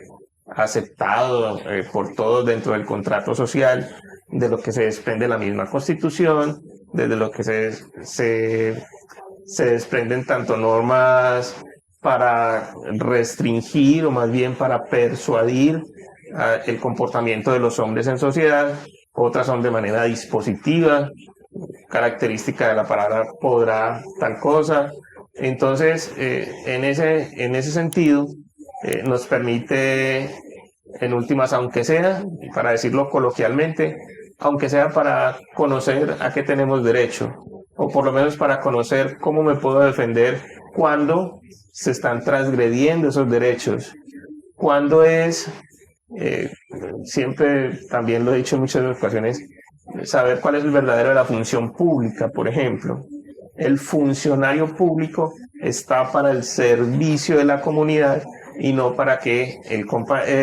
aceptado por todos dentro del contrato social, de lo que se desprende la misma Constitución, desde lo que se desprenden tanto normas para restringir o más bien para persuadir el comportamiento de los hombres en sociedad, otras son de manera dispositiva, característica de la palabra podrá tal cosa. Entonces, en ese sentido, nos permite, en últimas, aunque sea, para decirlo coloquialmente, aunque sea para conocer a qué tenemos derecho, o por lo menos para conocer cómo me puedo defender cuando se están transgrediendo esos derechos, cuando es, siempre también lo he dicho en muchas ocasiones, saber cuál es el verdadero de la función pública. Por ejemplo, el funcionario público está para el servicio de la comunidad y no para que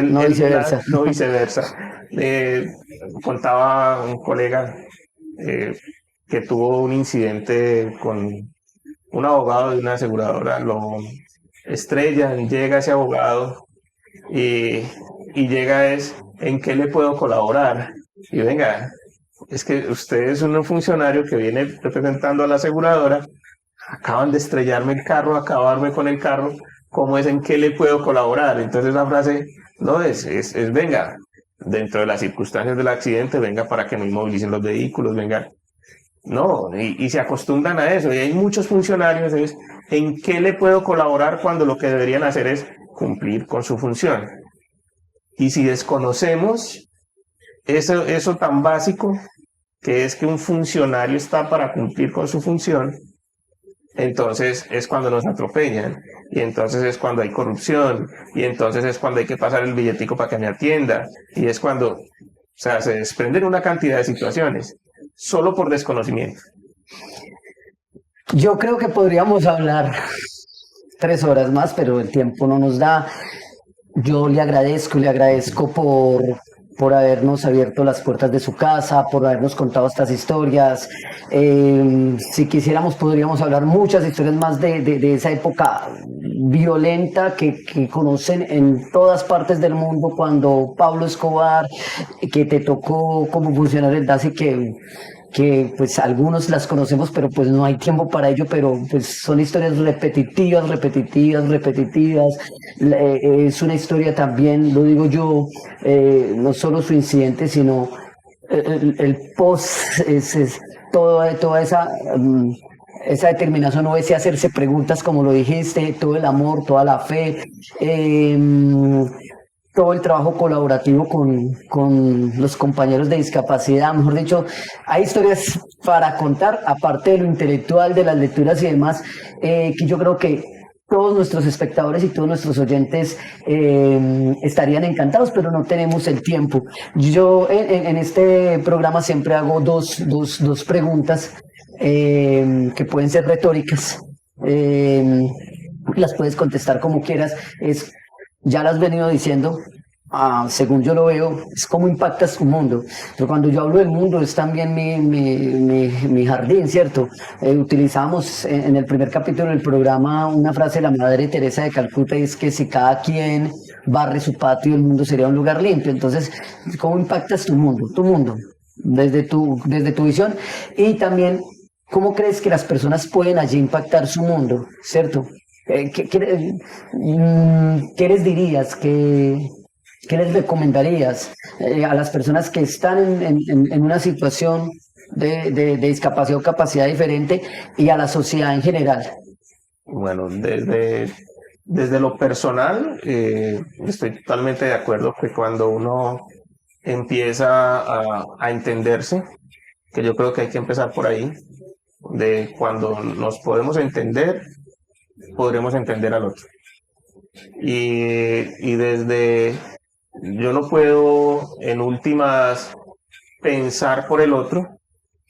no viceversa. No viceversa. Contaba un colega que tuvo un incidente con un abogado de una aseguradora, lo estrellan, llega ese abogado y llega ¿en qué le puedo colaborar? Y venga, es que usted es un funcionario que viene representando a la aseguradora, acaban de estrellarme el carro, acabarme con el carro, ¿cómo es en qué le puedo colaborar? Entonces la frase no es venga, dentro de las circunstancias del accidente, venga para que no inmovilicen los vehículos, venga. No, y se acostumbran a eso, y hay muchos funcionarios, ¿en qué le puedo colaborar cuando lo que deberían hacer es cumplir con su función? Y si desconocemos eso tan básico, que es que un funcionario está para cumplir con su función, entonces es cuando nos atropellan, y entonces es cuando hay corrupción, y entonces es cuando hay que pasar el billetico para que me atienda, y es cuando, o sea, se desprenden una cantidad de situaciones, solo por desconocimiento. Yo creo que podríamos hablar 3 horas más, pero el tiempo no nos da. Yo le agradezco por habernos abierto las puertas de su casa, por habernos contado estas historias. Si quisiéramos, podríamos hablar muchas historias más de esa época violenta que conocen en todas partes del mundo, cuando Pablo Escobar, que te tocó como funcionario del DASI, que pues algunos las conocemos, pero pues no hay tiempo para ello, pero pues son historias repetitivas. Es una historia también, lo digo yo, no solo su incidente, sino el post, es toda esa determinación o ese hacerse preguntas, como lo dijiste, todo el amor, toda la fe, todo el trabajo colaborativo con los compañeros de discapacidad. Mejor dicho, hay historias para contar, aparte de lo intelectual, de las lecturas y demás, que yo creo que todos nuestros espectadores y todos nuestros oyentes estarían encantados, pero no tenemos el tiempo. Yo en este programa siempre hago dos preguntas que pueden ser retóricas. Las puedes contestar como quieras. Ya lo has venido diciendo, según yo lo veo, es cómo impactas tu mundo. Pero cuando yo hablo del mundo es también mi jardín, ¿cierto? Utilizamos en el primer capítulo del programa una frase de la Madre Teresa de Calcuta, y es que si cada quien barre su patio, el mundo sería un lugar limpio. Entonces, ¿cómo impactas tu mundo, desde tu visión? Y también, ¿cómo crees que las personas pueden allí impactar su mundo, ¿cierto? ¿Qué les dirías? ¿Qué les recomendarías a las personas que están en una situación de discapacidad o capacidad diferente, y a la sociedad en general? Bueno, desde lo personal, estoy totalmente de acuerdo que cuando uno empieza a entenderse, que yo creo que hay que empezar por ahí, de cuando nos podemos entender, podremos entender al otro. Y yo no puedo en últimas pensar por el otro,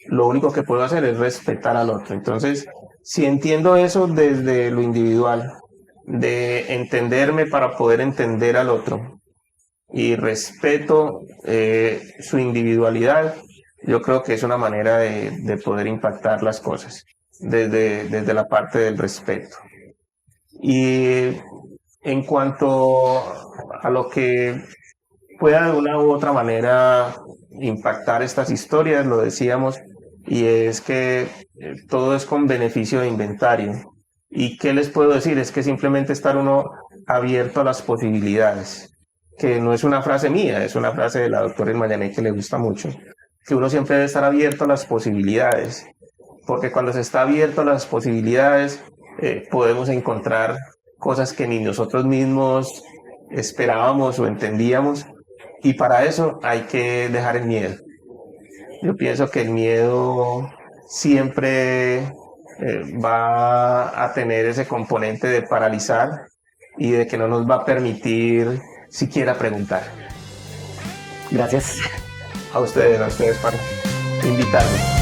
lo único que puedo hacer es respetar al otro. Entonces, si entiendo eso desde lo individual, de entenderme para poder entender al otro, y respeto su individualidad, yo creo que es una manera de poder impactar las cosas, desde la parte del respeto. Y en cuanto a lo que pueda de una u otra manera impactar estas historias, lo decíamos, y es que todo es con beneficio de inventario. ¿Y qué les puedo decir? Es que simplemente estar uno abierto a las posibilidades, que no es una frase mía, es una frase de la doctora Mayané que le gusta mucho, que uno siempre debe estar abierto a las posibilidades, porque cuando se está abierto a las posibilidades, podemos encontrar cosas que ni nosotros mismos esperábamos o entendíamos, y para eso hay que dejar el miedo. Yo pienso que el miedo siempre va a tener ese componente de paralizar y de que no nos va a permitir siquiera preguntar. Gracias. A ustedes para invitarme.